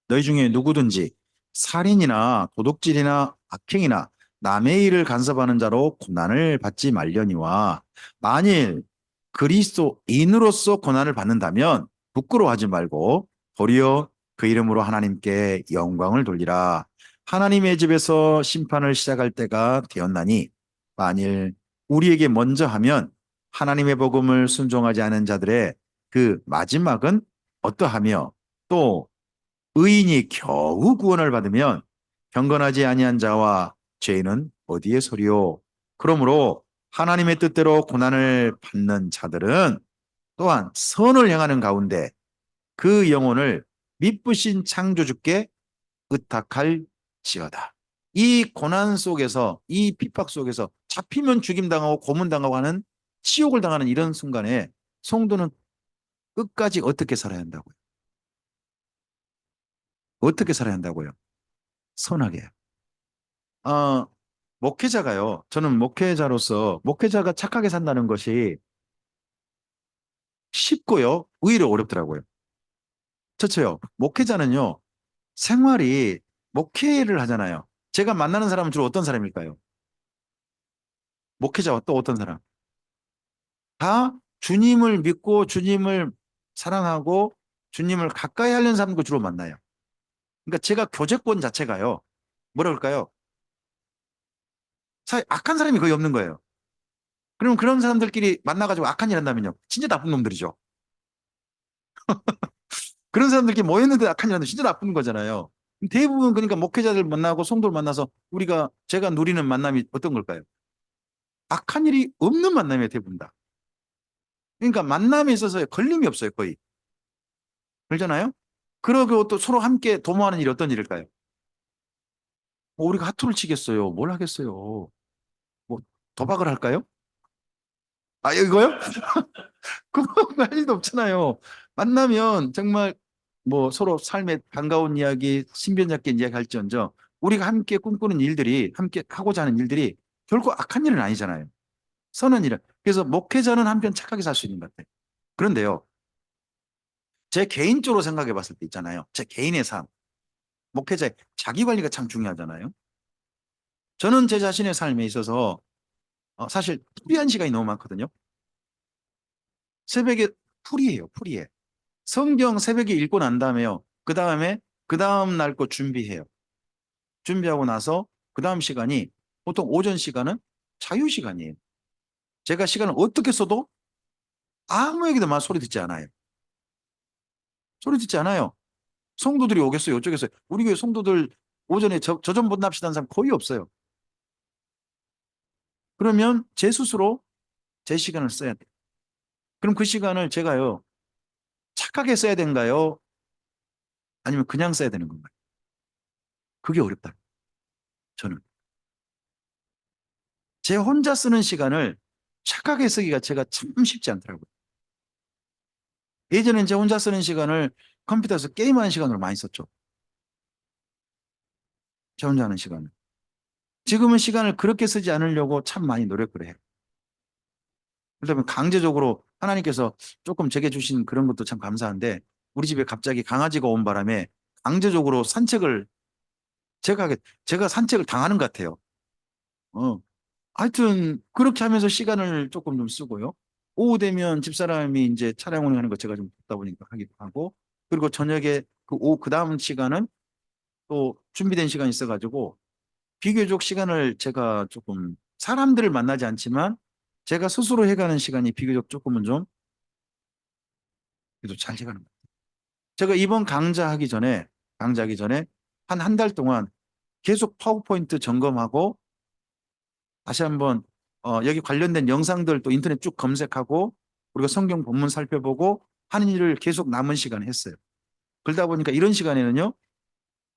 너희 중에 누구든지 살인이나 도둑질이나 악행이나 남의 일을 간섭하는 자로 고난을 받지 말려니와 만일 그리스도인으로서 고난을 받는다면 부끄러워하지 말고 도리어 그 이름으로 하나님께 영광을 돌리라. 하나님의 집에서 심판을 시작할 때가 되었나니 만일 우리에게 먼저 하면 하나님의 복음을 순종하지 않은 자들의 그 마지막은 어떠하며 또 의인이 겨우 구원을 받으면 경건하지 아니한 자와 죄인은 어디에 서리요. 그러므로 하나님의 뜻대로 고난을 받는 자들은 또한 선을 행하는 가운데 그 영혼을 미쁘신 창조주께 의탁할지어다. 이 고난 속에서 이 핍박 속에서 잡히면 죽임당하고 고문당하고 하는 치욕을 당하는 이런 순간에 성도는 끝까지 어떻게 살아야 한다고요? 어떻게 살아야 한다고요? 선하게. 어, 목회자가요. 저는 목회자로서 목회자가 착하게 산다는 것이 쉽고요. 의외로 어렵더라고요. 저요. 목회자는요. 생활이 목회를 하잖아요. 제가 만나는 사람은 주로 어떤 사람일까요? 목회자와 또 어떤 사람? 다 주님을 믿고 주님을 사랑하고 주님을 가까이 하려는 사람과 주로 만나요. 그러니까 제가 교제권 자체가요. 뭐라 그럴까요? 악한 사람이 거의 없는 거예요. 그럼 그런 사람들끼리 만나가지고 악한 일 한다면요. 진짜 나쁜 놈들이죠. 그런 사람들끼리 모였는데 악한 일 하면 진짜 나쁜 거잖아요. 대부분 그러니까 목회자들 만나고 성도를 만나서 제가 누리는 만남이 어떤 걸까요? 악한 일이 없는 만남이에요, 대부분 다. 그러니까 만남에 있어서 걸림이 없어요, 거의. 그러잖아요? 그러고 또 서로 함께 도모하는 일이 어떤 일일까요? 뭐 우리가 하투를 치겠어요. 뭘 하겠어요? 뭐 도박을 할까요? 아, 이거요? 그거 할 일도 없잖아요. 만나면 정말 뭐 서로 삶의 반가운 이야기, 신변잡게 이야기 할지언정 우리가 함께 꿈꾸는 일들이, 함께 하고자 하는 일들이 결코 악한 일은 아니잖아요. 선한 일은. 그래서 목회자는 한편 착하게 살 수 있는 것 같아요. 그런데요, 제 개인적으로 생각해 봤을 때 있잖아요. 제 개인의 삶. 목회자의 자기 관리가 참 중요하잖아요. 저는 제 자신의 삶에 있어서 사실 풀이한 시간이 너무 많거든요. 새벽에 풀이해요, 풀이해. 성경 새벽에 읽고 난 다음에요. 그 다음 날 거 준비해요. 준비하고 나서 그 다음 시간이 보통 오전 시간은 자유 시간이에요. 제가 시간을 어떻게 써도 아무에게도 말 소리 듣지 않아요. 소리 듣지 않아요. 성도들이 오겠어요, 어쩌겠어요. 우리 교회 성도들 오전에 저점 본납시다는 사람 거의 없어요. 그러면 제 스스로 제 시간을 써야 돼요. 그럼 그 시간을 제가요, 착하게 써야 되는가요? 아니면 그냥 써야 되는 건가요? 그게 어렵다. 저는. 제 혼자 쓰는 시간을 착하게 쓰기가 제가 참 쉽지 않더라고요. 예전엔 제 혼자 쓰는 시간을 컴퓨터에서 게임하는 시간으로 많이 썼죠. 제 혼자 하는 시간을. 지금은 시간을 그렇게 쓰지 않으려고 참 많이 노력을 해요. 그러면 강제적으로 하나님께서 조금 제게 주신 그런 것도 참 감사한데 우리 집에 갑자기 강아지가 온 바람에 강제적으로 산책을 제가 하게 제가 산책을 당하는 것 같아요. 어. 하여튼 그렇게 하면서 시간을 조금 좀 쓰고요. 오후 되면 집사람이 이제 차량 운행하는 거 제가 좀 돕다 보니까 하기도 하고 그리고 저녁에 그 다음 시간은 또 준비된 시간이 있어가지고 비교적 시간을 제가 조금 사람들을 만나지 않지만 제가 스스로 해가는 시간이 비교적 조금은 좀 그래도 잘 해가는 것 같아요. 제가 이번 강좌하기 전에 한 달 동안 계속 파워포인트 점검하고 다시 한번 여기 관련된 영상들 또 인터넷 쭉 검색하고 우리가 성경 본문 살펴보고 하는 일을 계속 남은 시간에 했어요. 그러다 보니까 이런 시간에는요.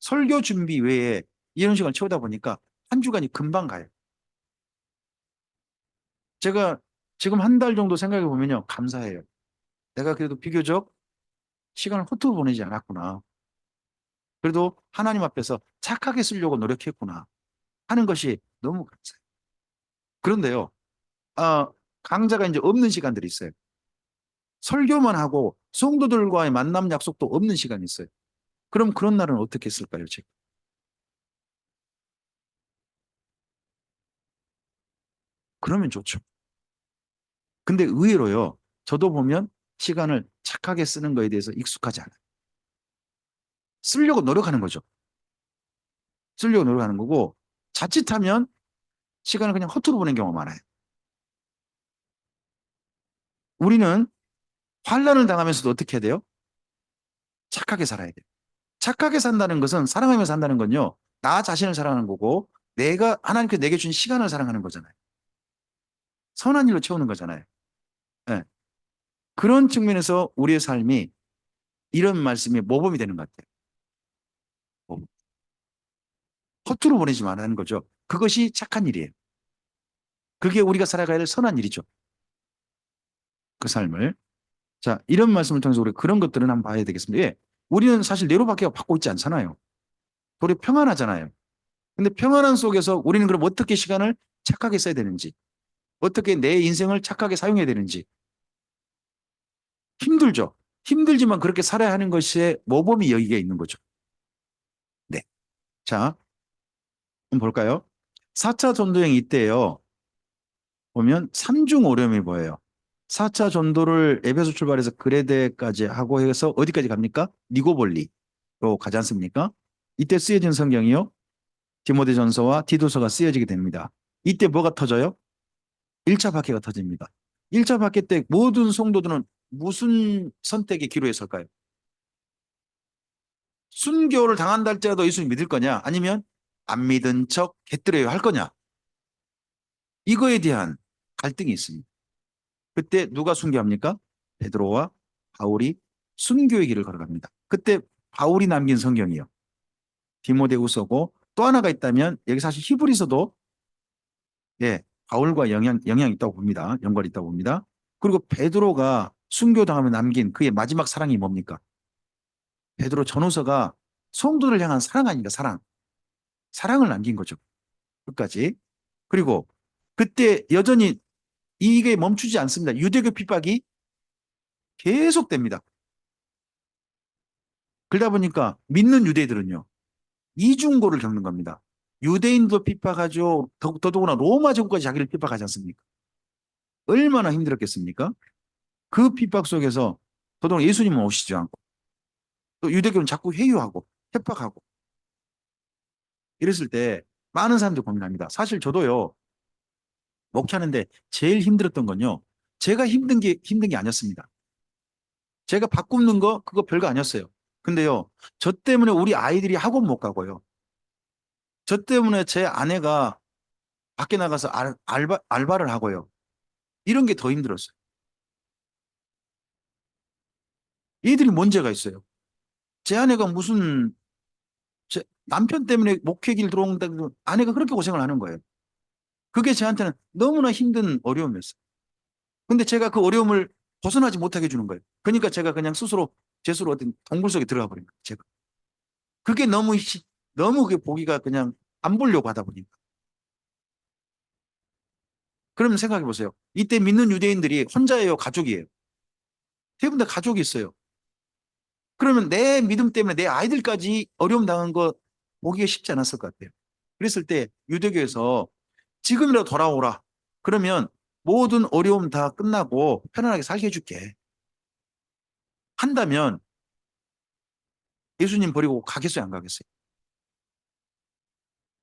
설교 준비 외에 이런 시간을 채우다 보니까 한 주간이 금방 가요. 제가 지금 한 달 정도 생각해 보면요. 감사해요. 내가 그래도 비교적 시간을 허투루 보내지 않았구나. 그래도 하나님 앞에서 착하게 쓰려고 노력했구나 하는 것이 너무 감사해요. 그런데요. 아, 강좌가 이제 없는 시간들이 있어요. 설교만 하고 성도들과의 만남 약속도 없는 시간이 있어요. 그럼 그런 날은 어떻게 했을까요, 제가? 그러면 좋죠. 근데 의외로요. 저도 보면 시간을 착하게 쓰는 거에 대해서 익숙하지 않아요. 쓰려고 노력하는 거죠. 쓰려고 노력하는 거고 자칫하면 시간을 그냥 허투루 보낸 경우가 많아요. 우리는 환난을 당하면서도 어떻게 해야 돼요? 착하게 살아야 돼요. 착하게 산다는 것은 사랑하며 산다는 건요. 나 자신을 사랑하는 거고 내가 하나님께 내게 준 시간을 사랑하는 거잖아요. 선한 일로 채우는 거잖아요. 네. 그런 측면에서 우리의 삶이 이런 말씀이 모범이 되는 것 같아요. 모범. 허투루 보내지 말라는 거죠. 그것이 착한 일이에요. 그게 우리가 살아가야 할 선한 일이죠. 그 삶을. 자, 이런 말씀을 통해서 우리 그런 것들은 한번 봐야 되겠습니다. 예. 우리는 사실 내로밖에 받고 있지 않잖아요. 우리 평안하잖아요. 근데 평안한 속에서 우리는 그럼 어떻게 시간을 착하게 써야 되는지, 어떻게 내 인생을 착하게 사용해야 되는지 힘들죠. 힘들지만 그렇게 살아야 하는 것이 모범이 여기에 있는 거죠. 네. 자, 한번 볼까요? 4차 전도행 이때요. 보면 삼중 오렴이 보여요. 4차 전도를 에베소 출발해서 그레데까지 하고 해서 어디까지 갑니까? 니고볼리로 가지 않습니까? 이때 쓰여진 성경이요. 디모데전서와 디도서가 쓰여지게 됩니다. 이때 뭐가 터져요? 1차 박해가 터집니다. 1차 박해 때 모든 성도들은 무슨 선택의 기로에 설까요? 순교를 당한다 할지라도 예수님 믿을 거냐? 아니면 안 믿은 척 곁들여야 할 거냐? 이거에 대한 갈등이 있습니다. 그때 누가 순교합니까? 베드로와 바울이 순교의 길을 걸어갑니다. 그때 바울이 남긴 성경이요. 디모데후서고 또 하나가 있다면 여기 사실 히브리서도 예, 바울과 영향이 있다고 봅니다. 연관이 있다고 봅니다. 그리고 베드로가 순교당하면 남긴 그의 마지막 사랑이 뭡니까? 베드로 전후서가 성도를 향한 사랑 아닙니까? 사랑. 사랑을 남긴 거죠. 끝까지. 그리고 그때 여전히 이게 멈추지 않습니다. 유대교 핍박이 계속됩니다. 그러다 보니까 믿는 유대인들은요, 이중고를 겪는 겁니다. 유대인도 핍박하죠. 더더구나 로마 제국까지 자기를 핍박하지 않습니까? 얼마나 힘들었겠습니까? 그 핍박 속에서 더더구나 예수님은 오시지 않고 또 유대교는 자꾸 회유하고 협박하고 이랬을 때 많은 사람들이 고민합니다. 사실 저도요, 목회하는데 제일 힘들었던 건요, 제가 힘든 게 아니었습니다. 제가 바꾸는 거 그거 별거 아니었어요. 근데요, 저 때문에 우리 아이들이 학원 못 가고요. 저 때문에 제 아내가 밖에 나가서 알바를 하고요. 이런 게 더 힘들었어요. 얘들이 문제가 있어요. 제 아내가 무슨 제 남편 때문에 목회길 들어온다고 아내가 그렇게 고생을 하는 거예요. 그게 저한테는 너무나 힘든 어려움이었어요. 근데 제가 그 어려움을 벗어나지 못하게 해주는 거예요. 그러니까 제가 그냥 제 스스로 어떤 동굴 속에 들어가 버린 거예요. 제가. 그게 너무 그게 보기가 그냥 안 보려고 하다 보니까. 그러면 생각해 보세요. 이때 믿는 유대인들이 혼자예요, 가족이에요. 대부분 다 가족이 있어요. 그러면 내 믿음 때문에 내 아이들까지 어려움 당한 거 보기가 쉽지 않았을 것 같아요. 그랬을 때 유대교에서 지금이라도 돌아오라. 그러면 모든 어려움 다 끝나고 편안하게 살게 해줄게. 한다면 예수님 버리고 가겠어요, 안 가겠어요?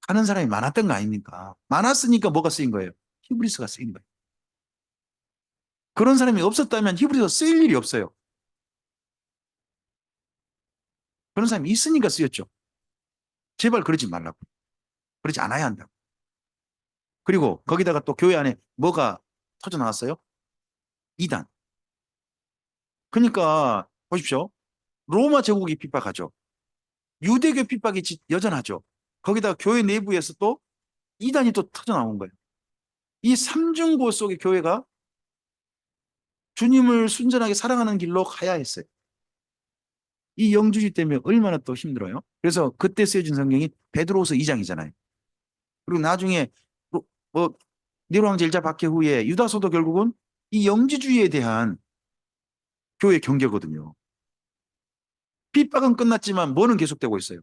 가는 사람이 많았던 거 아닙니까? 많았으니까 뭐가 쓰인 거예요? 히브리서가 쓰인 거예요. 그런 사람이 없었다면 히브리서 쓰일 일이 없어요. 그런 사람이 있으니까 쓰였죠. 제발 그러지 말라고. 그러지 않아야 한다고. 그리고 거기다가 또 교회 안에 뭐가 터져 나왔어요? 이단. 그러니까 보십시오. 로마 제국이 핍박하죠. 유대교 핍박이 여전하죠. 거기다가 교회 내부에서 또 이단이 또 터져 나온 거예요. 이 삼중고 속의 교회가 주님을 순전하게 사랑하는 길로 가야 했어요. 이 영주의 때문에 얼마나 또 힘들어요. 그래서 그때 쓰여진 성경이 베드로후서 2장이잖아요. 그리고 나중에 뭐 네로 황제 일자 박해 후에 유다서도 결국은 이 영지주의에 대한 교회 경계거든요. 핍박은 끝났지만 뭐는 계속되고 있어요.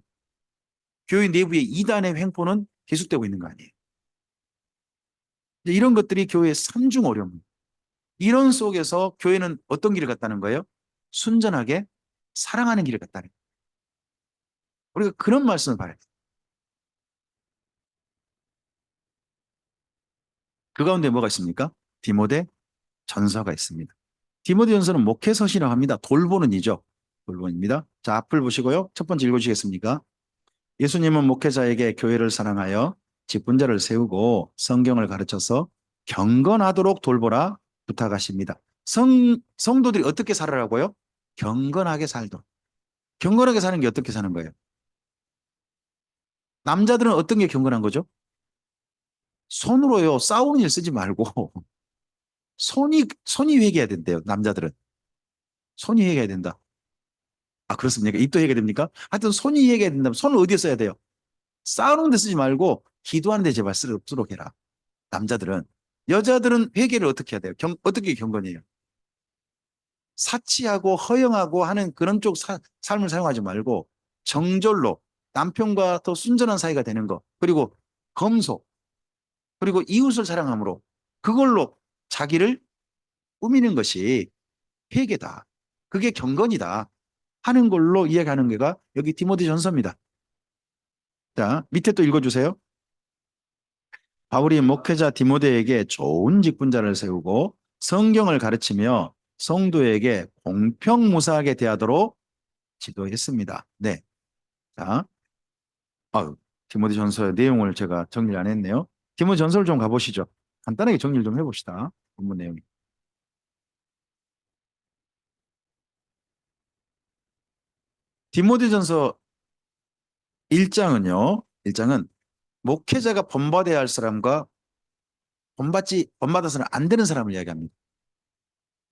교회 내부의 이단의 횡포는 계속되고 있는 거 아니에요. 이런 것들이 교회의 삼중 어려움. 이런 속에서 교회는 어떤 길을 갔다는 거예요? 순전하게 사랑하는 길을 갔다는 거예요. 우리가 그런 말씀을 바라요. 그 가운데 뭐가 있습니까? 디모데 전서가 있습니다. 디모데 전서는 목회서시라고 합니다. 돌보는 이죠. 돌보입니다. 자, 앞을 보시고요. 첫 번째 읽어주시겠습니까? 예수님은 목회자에게 교회를 사랑하여 직분자를 세우고 성경을 가르쳐서 경건하도록 돌보라 부탁하십니다. 성도들이 어떻게 살아라고요? 경건하게 살도록. 경건하게 사는 게 어떻게 사는 거예요? 남자들은 어떤 게 경건한 거죠? 손으로요, 싸우는 일 쓰지 말고, 손이 회개해야 된대요, 남자들은. 손이 회개해야 된다. 아, 그렇습니까? 입도 회개해야 됩니까? 하여튼 손이 회개해야 된다면 손을 어디에 써야 돼요? 싸우는 데 쓰지 말고, 기도하는 데 제발 쓰도록 해라. 남자들은. 여자들은 회개를 어떻게 해야 돼요? 어떻게 경건이에요? 사치하고 허영하고 하는 그런 쪽 삶을 사용하지 말고, 정절로 남편과 더 순전한 사이가 되는 거, 그리고 검소, 그리고 이웃을 사랑함으로 그걸로 자기를 꾸미는 것이 회개다. 그게 경건이다. 하는 걸로 이야기하는 게가 여기 디모데 전서입니다. 자, 밑에 또 읽어주세요. 바울이 목회자 디모데에게 좋은 직분자를 세우고 성경을 가르치며 성도에게 공평무사하게 대하도록 지도했습니다. 네. 자, 디모데 전서의 내용을 제가 정리를 안 했네요. 디모데 전서를 좀 가보시죠. 간단하게 정리를 좀 해봅시다. 본문 내용. 디모데전서 1장은요. 1장은 목회자가 본받아야 할 사람과 본받아서는 안 되는 사람을 이야기합니다.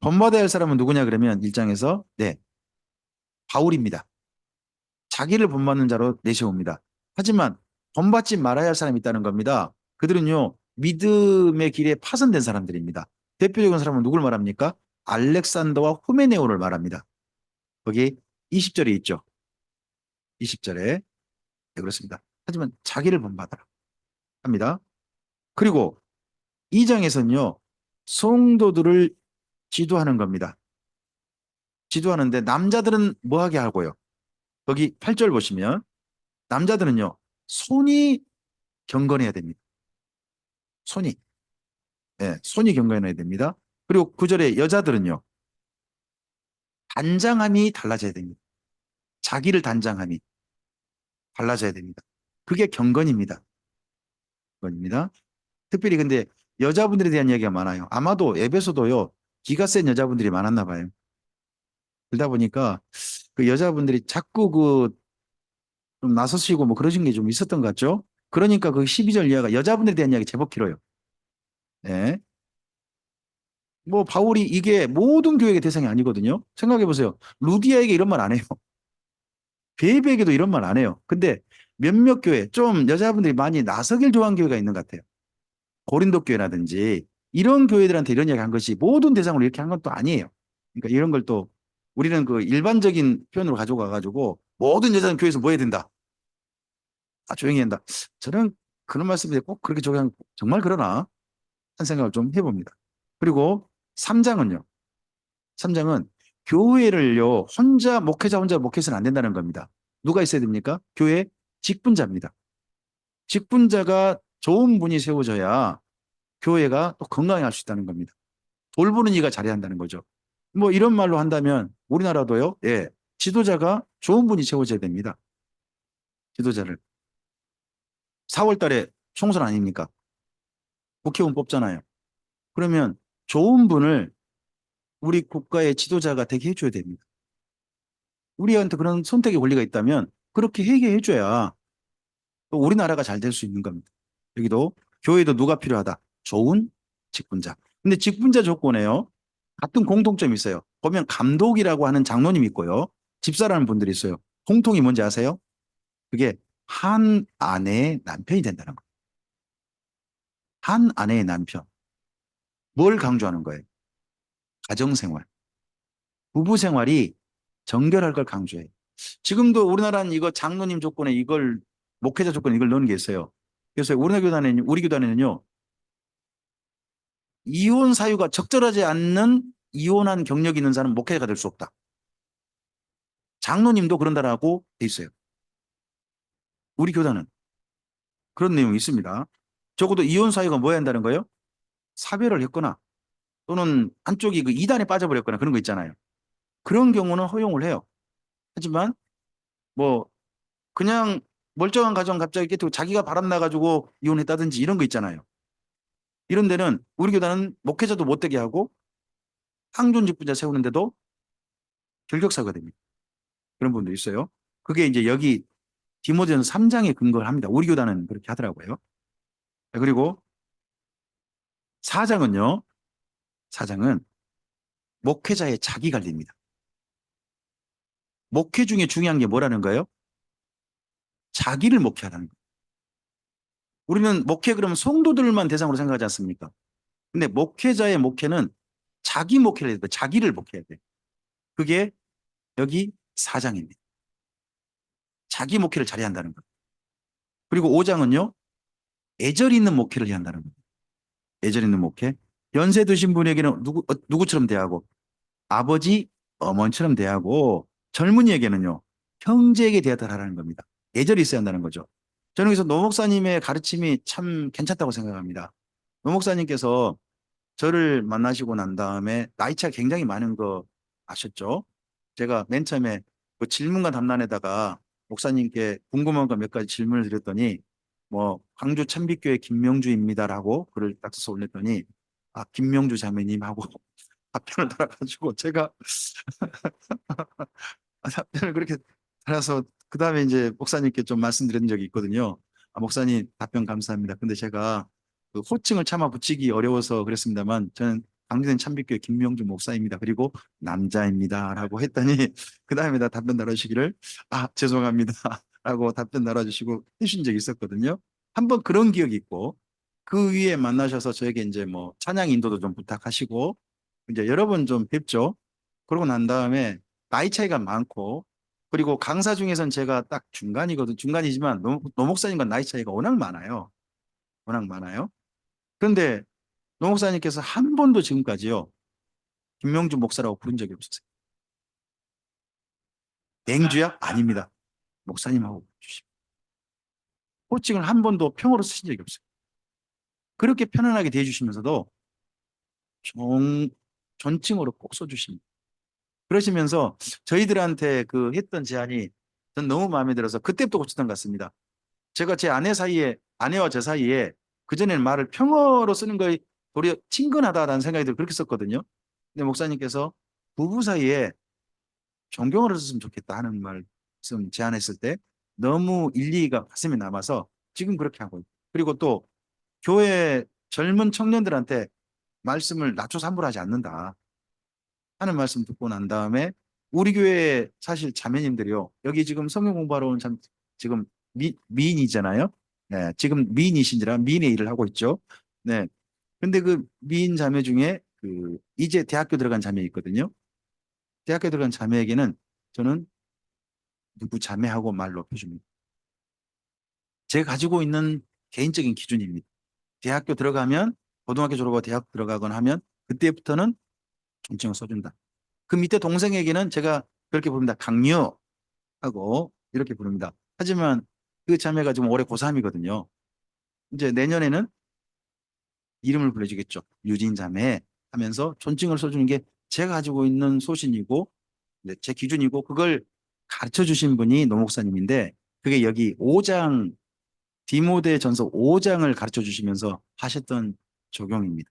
본받아야 할 사람은 누구냐 그러면 1장에서 네, 바울입니다. 자기를 본받는 자로 내세웁니다. 하지만 본받지 말아야 할 사람이 있다는 겁니다. 그들은요, 믿음의 길에 파손된 사람들입니다. 대표적인 사람은 누굴 말합니까? 알렉산더와 후메네오를 말합니다. 거기 20절에 있죠. 20절에. 네, 그렇습니다. 하지만 자기를 본받아라 합니다. 그리고 2장에서는요, 성도들을 지도하는 겁니다. 지도하는데 남자들은 뭐 하게 하고요? 거기 8절 보시면 남자들은요, 손이 경건해야 됩니다. 손이. 예, 손이 경건해야 됩니다. 그리고 9절에 여자들은요, 단장함이 달라져야 됩니다. 자기를 단장함이 달라져야 됩니다. 그게 경건입니다. 경건입니다. 특별히 근데 여자분들에 대한 이야기가 많아요. 아마도 에베소도요, 기가 센 여자분들이 많았나 봐요. 그러다 보니까 그 여자분들이 자꾸 그 좀 나서시고 뭐 그러신 게 좀 있었던 것 같죠? 그러니까 그 12절 이하가 여자분들에 대한 이야기 제법 길어요. 네. 뭐 바울이 이게 모든 교회의 대상이 아니거든요. 생각해 보세요. 루디아에게 이런 말 안 해요. 베베에게도 이런 말 안 해요. 근데 몇몇 교회 좀 여자분들이 많이 나서길 좋아하는 교회가 있는 것 같아요. 고린도 교회라든지 이런 교회들한테 이런 이야기 한 것이 모든 대상으로 이렇게 한 건 또 아니에요. 그러니까 이런 걸 또 우리는 그 일반적인 표현으로 가져가 가지고 모든 여자는 교회에서 뭐 해야 된다. 아, 조용히 한다. 저는 그런 말씀이 꼭 그렇게 적용 정말 그러나 한 생각을 좀 해봅니다. 그리고 3장은요. 3장은 교회를요. 목회자 혼자 목회해서는 안 된다는 겁니다. 누가 있어야 됩니까? 교회 직분자입니다. 직분자가 좋은 분이 세워져야 교회가 또 건강해 할 수 있다는 겁니다. 돌보는 이가 잘해야 한다는 거죠. 뭐 이런 말로 한다면 우리나라도요. 예. 지도자가 좋은 분이 세워져야 됩니다. 지도자를. 4월 달에 총선 아닙니까? 국회의원 뽑잖아요. 그러면 좋은 분을 우리 국가의 지도자가 되게 해줘야 됩니다. 우리한테 그런 선택의 권리가 있다면 그렇게 해줘야 또 우리나라가 잘 될 수 있는 겁니다. 여기도 교회도 누가 필요하다? 좋은 직분자. 근데 직분자 조건에요. 같은 공통점이 있어요. 보면 감독이라고 하는 장로님이 있고요. 집사라는 분들이 있어요. 공통이 뭔지 아세요? 그게 한 아내의 남편이 된다는 거예요. 한 아내의 남편. 뭘 강조하는 거예요? 가정생활. 부부생활이 정결할 걸 강조해요. 지금도 우리나라는 이거 장로님 조건에 이걸 목회자 조건에 이걸 넣은 게 있어요. 그래서 우리 교단에는요. 이혼 사유가 적절하지 않는 이혼한 경력이 있는 사람은 목회자가 될 수 없다. 장로님도 그런다라고 돼 있어요. 우리 교단은 그런 내용이 있습니다. 적어도 이혼 사유가 뭐야 한다는 거예요? 사별을 했거나 또는 한쪽이 그 이단에 빠져버렸거나 그런 거 있잖아요. 그런 경우는 허용을 해요. 하지만 뭐 그냥 멀쩡한 가정 갑자기 깨트고 자기가 바람 나가지고 이혼했다든지 이런 거 있잖아요. 이런 데는 우리 교단은 목회자도 못 되게 하고 항존 직분자 세우는데도 결격사유가 됩니다. 그런 분도 있어요. 그게 이제 여기 디모데전 3장에 근거를 합니다. 우리 교단은 그렇게 하더라고요. 그리고 4장은요. 4장은 목회자의 자기 관리입니다. 목회 중에 중요한 게 뭐라는 거예요? 자기를 목회하라는 거예요. 우리는 목회 그러면 성도들만 대상으로 생각하지 않습니까? 근데 목회자의 목회는 자기 목회를 해야 돼. 자기를 목회해야 돼. 그게 여기 4장입니다. 자기 목회를 잘해야 한다는 것. 그리고 5장은요. 애절 있는 목회를 해야 한다는 것. 애절 있는 목회. 연세 드신 분에게는 누구처럼 대하고 아버지, 어머니처럼 대하고 젊은이에게는요. 형제에게 대하라는 겁니다. 애절이 있어야 한다는 거죠. 저는 그래서 노 목사님의 가르침이 참 괜찮다고 생각합니다. 노 목사님께서 저를 만나시고 난 다음에 나이 차가 굉장히 많은 거 아셨죠? 제가 맨 처음에 그 질문과 답란에다가 목사님께 궁금한 거 몇 가지 질문을 드렸더니 뭐 광주 찬빛교회 김명주입니다라고 글을 딱 써서 올렸더니 아 김명주 자매님 하고 답변을 달아가지고 제가 답변을 그렇게 달아서 그 다음에 이제 목사님께 좀 말씀드린 적이 있거든요. 아, 목사님 답변 감사합니다. 근데 제가 그 호칭을 차마 붙이기 어려워서 그랬습니다만 저는 강진된 참빛교회 김명주 목사입니다. 그리고 남자입니다라고 했더니 그 다음에 다 답변 달아주시기를 아 죄송합니다. 라고 답변 달아주시고 해주신 적이 있었거든요. 한번 그런 기억이 있고, 그 위에 만나셔서 저에게 이제 뭐 찬양 인도도 좀 부탁하시고, 이제 여러 번 좀 뵙죠. 그러고 난 다음에 나이 차이가 많고, 그리고 강사 중에선 제가 딱 중간이거든. 중간이지만 노 목사님과 나이 차이가 워낙 많아요. 워낙 많아요. 그런데 노 목사님께서 한 번도 지금까지요, 김명주 목사라고 부른 적이 없었어요. 맹주야? 아닙니다. 목사님하고 주십시오. 호칭을 한 번도 평어로 쓰신 적이 없어요. 그렇게 편안하게 대해주시면서도 종, 존칭으로 꼭 써주십니다. 그러시면서 저희들한테 그 했던 제안이 전 너무 마음에 들어서 그때부터 고쳤던 것 같습니다. 제가 제 아내와 제 사이에 그전에는 말을 평어로 쓰는 거에 도리어 친근하다라는 생각이 들어 그렇게 썼거든요. 근데 목사님께서 부부 사이에 존경어를 썼으면 좋겠다 하는 말씀 제안했을 때 너무 일리가 가슴에 남아서 지금 그렇게 하고 있고, 그리고 또 교회 젊은 청년들한테 말씀을 낮춰서 함부로 하지 않는다 하는 말씀 듣고 난 다음에 우리 교회 사실 자매님들이요. 여기 지금 성경 공부하러 온 지금 미인이잖아요. 네, 지금 미인이신지라 미인의 일을 하고 있죠. 네. 근데 그 미인 자매 중에 그 이제 대학교 들어간 자매 있거든요. 대학교 들어간 자매에게는 저는 누구 자매하고 말 높여줍니다. 제가 가지고 있는 개인적인 기준입니다. 대학교 들어가면 고등학교 졸업하고 대학 들어가거나 하면 그때부터는 존칭을 써준다. 그 밑에 동생에게는 제가 그렇게 부릅니다. 강유하고 이렇게 부릅니다. 하지만 그 자매가 지금 올해 고3이거든요. 이제 내년에는 이름을 불러주겠죠. 유진 자매 하면서 존칭을 써주는 게 제가 가지고 있는 소신이고 제 기준이고, 그걸 가르쳐 주신 분이 노 목사님인데 그게 여기 5장 디모데 전서 5장을 가르쳐 주시면서 하셨던 적용입니다.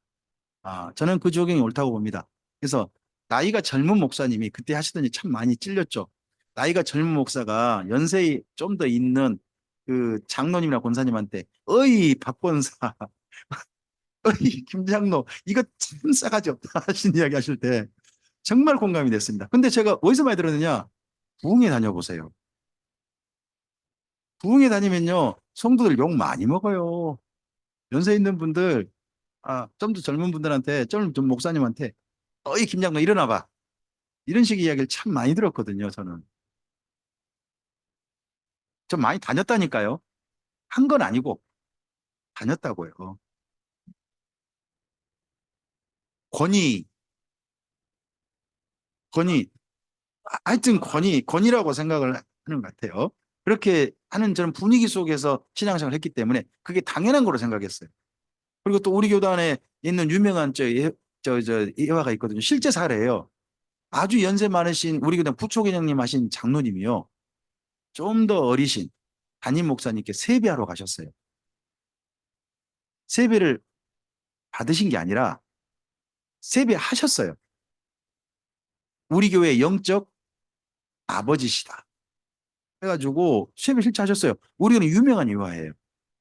저는 그 적용이 옳다고 봅니다. 그래서 나이가 젊은 목사님이 그때 하시더니 참 많이 찔렸죠. 나이가 젊은 목사가 연세이 좀 더 있는 그 장로님이나 권사님한테 어이 박권사, 어이 김장로, 이거 참 싸가지 없다 하신 이야기 하실 때 정말 공감이 됐습니다. 근데 제가 어디서 많이 들었느냐? 부흥회 다녀보세요. 부흥회 다니면요, 성도들 욕 많이 먹어요. 연세 있는 분들, 좀 더 젊은 분들한테, 좀 목사님한테, 어이, 김장로 일어나 봐. 이런 식의 이야기를 참 많이 들었거든요, 저는. 좀 많이 다녔다니까요. 한 건 아니고, 다녔다고요. 권위, 권위, 하여튼 권위라고 생각을 하는 것 같아요. 그렇게 하는 저는 분위기 속에서 신앙생활을 했기 때문에 그게 당연한 거로 생각했어요. 그리고 또 우리 교단에 있는 유명한 예화가 있거든요. 실제 사례예요. 아주 연세 많으신 우리 교단 부초기장님 하신 장로님이요. 좀 더 어리신 담임 목사님께 세배하러 가셨어요. 세배를 받으신 게 아니라 세배하셨어요. 우리 교회의 영적 아버지시다. 해가지고 세배 실제 하셨어요. 우리 교는 유명한 예화예요.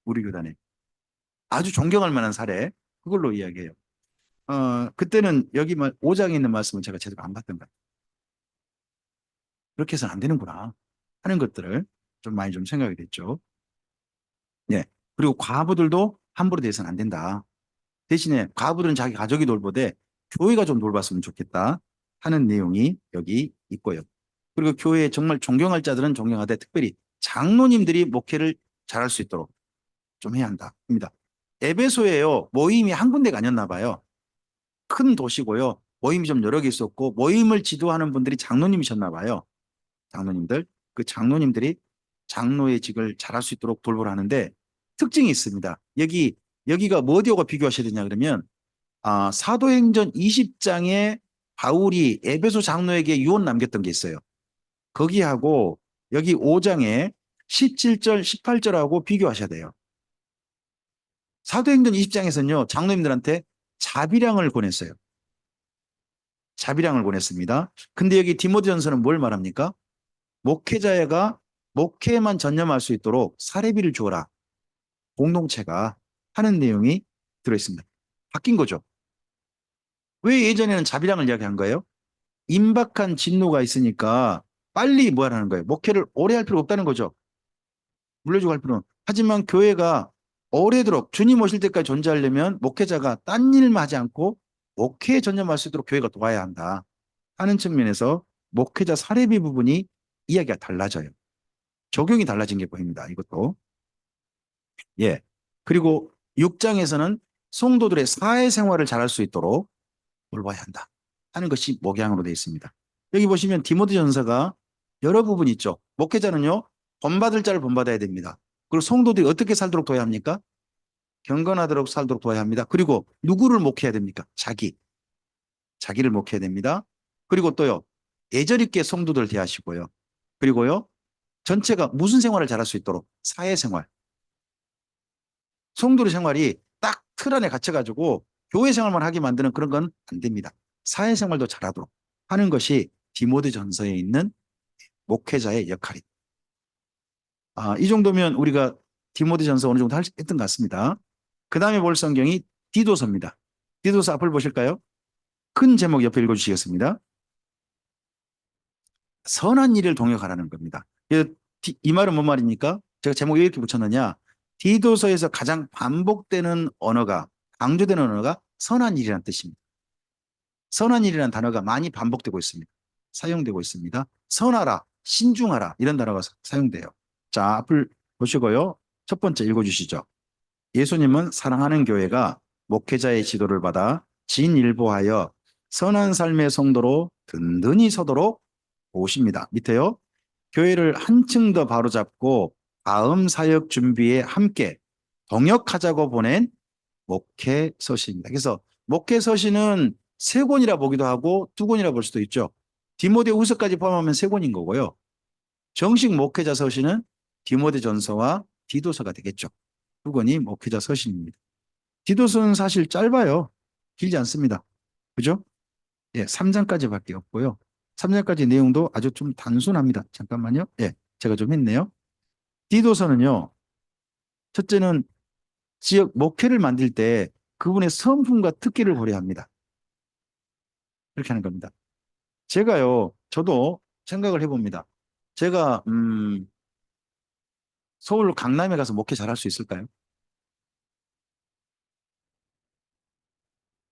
우리 교단에. 아주 존경할 만한 사례. 그걸로 이야기해요. 그때는 여기 5장에 있는 말씀은 제가 제대로 안 봤던 것 같아요. 그렇게 해서는 안 되는구나 하는 것들을 좀 많이 좀 생각이 됐죠. 예. 그리고 과부들도 함부로 대해서는 안 된다. 대신에 과부들은 자기 가족이 돌보되 교회가 좀 돌봤으면 좋겠다 하는 내용이 여기 있고요. 그리고 교회에 정말 존경할 자들은 존경하되 특별히 장로님들이 목회를 잘할 수 있도록 좀 해야 한다. 입니다. 에베소에요. 모임이 한 군데가 아니었나 봐요. 큰 도시고요. 모임이 좀 여러 개 있었고 모임을 지도하는 분들이 장로님이셨나 봐요. 장로님들. 그 장로님들이 장로의 직을 잘할 수 있도록 돌보라 하는데 특징이 있습니다. 여기가 뭐 어디하고 비교하셔야 되냐 그러면 사도행전 20장에 바울이 에베소 장로에게 유언 남겼던 게 있어요. 거기하고 여기 5장에 17절, 18절하고 비교하셔야 돼요. 사도행전 20장에서는요, 장로님들한테 자비량을 권했어요. 자비량을 권했습니다. 근데 여기 디모데전서는 뭘 말합니까? 목회자가 목회에만 전념할 수 있도록 사례비를 주어라. 공동체가 하는 내용이 들어있습니다. 바뀐 거죠. 왜 예전에는 자비량을 이야기한 거예요? 임박한 진노가 있으니까 빨리 뭐 하라는 거예요? 목회를 오래 할 필요 없다는 거죠. 물려주고 할 필요는. 하지만 교회가 오래도록 주님 오실 때까지 존재하려면 목회자가 딴 일만 하지 않고 목회에 전념할 수 있도록 교회가 도와야 한다 하는 측면에서 목회자 사례비 부분이 이야기가 달라져요. 적용이 달라진 게 보입니다. 이것도. 예. 그리고 6장에서는 성도들의 사회생활을 잘할 수 있도록 돌봐야 한다 하는 것이 목양으로 되어 있습니다. 여기 보시면 디모데전서가 여러 부분이 있죠. 목회자는요, 본받을 자를 본받아야 됩니다. 그리고 성도들이 어떻게 살도록 도와야 합니까? 경건하도록 살도록 도와야 합니다. 그리고 누구를 목해야 됩니까? 자기를 목해야 됩니다. 그리고 또요, 예절 있게 성도들 대하시고요. 그리고요, 전체가 무슨 생활을 잘할 수 있도록 사회생활, 성도의 생활이 딱 틀 안에 갇혀가지고 교회 생활만 하게 만드는 그런 건 안 됩니다. 사회생활도 잘하도록 하는 것이 디모데전서에 있는 목회자의 역할입니다. 이 정도면 우리가 디모데전서 어느 정도 했던 것 같습니다. 그 다음에 볼 성경이 디도서입니다. 디도서 앞을 보실까요? 큰 제목 옆에 읽어주시겠습니다. 선한 일을 동역하라는 겁니다. 이 말은 뭔 말입니까? 제가 제목에 이렇게 붙였느냐? 디도서에서 가장 반복되는 언어가, 강조되는 언어가 선한 일이라는 뜻입니다. 선한 일이라는 단어가 많이 반복되고 있습니다. 사용되고 있습니다. 선하라, 신중하라 이런 단어가 사용돼요. 자, 앞을 보시고요. 첫 번째 읽어주시죠. 예수님은 사랑하는 교회가 목회자의 지도를 받아 진일보하여 선한 삶의 성도로 든든히 서도록 보십니다. 밑에요. 교회를 한층 더 바로잡고 다음 사역 준비에 함께 동역하자고 보낸 목회 서신입니다. 그래서 목회 서신은 세 권이라 보기도 하고 두 권이라 볼 수도 있죠. 디모데후서까지 포함하면 세 권인 거고요. 정식 목회자 서신은 디모데전서와 디도서가 되겠죠. 두 권이 목회자 서신입니다. 디도서는 사실 짧아요. 길지 않습니다. 그죠? 예, 3장까지밖에 없고요. 3장까지 내용도 아주 좀 단순합니다. 잠깐만요. 예, 제가 좀 했네요. 디도서는요. 첫째는 지역 목회를 만들 때 그분의 성품과 특기를 고려합니다. 그렇게 하는 겁니다. 저도 생각을 해봅니다. 제가 서울 강남에 가서 목회 잘할 수 있을까요?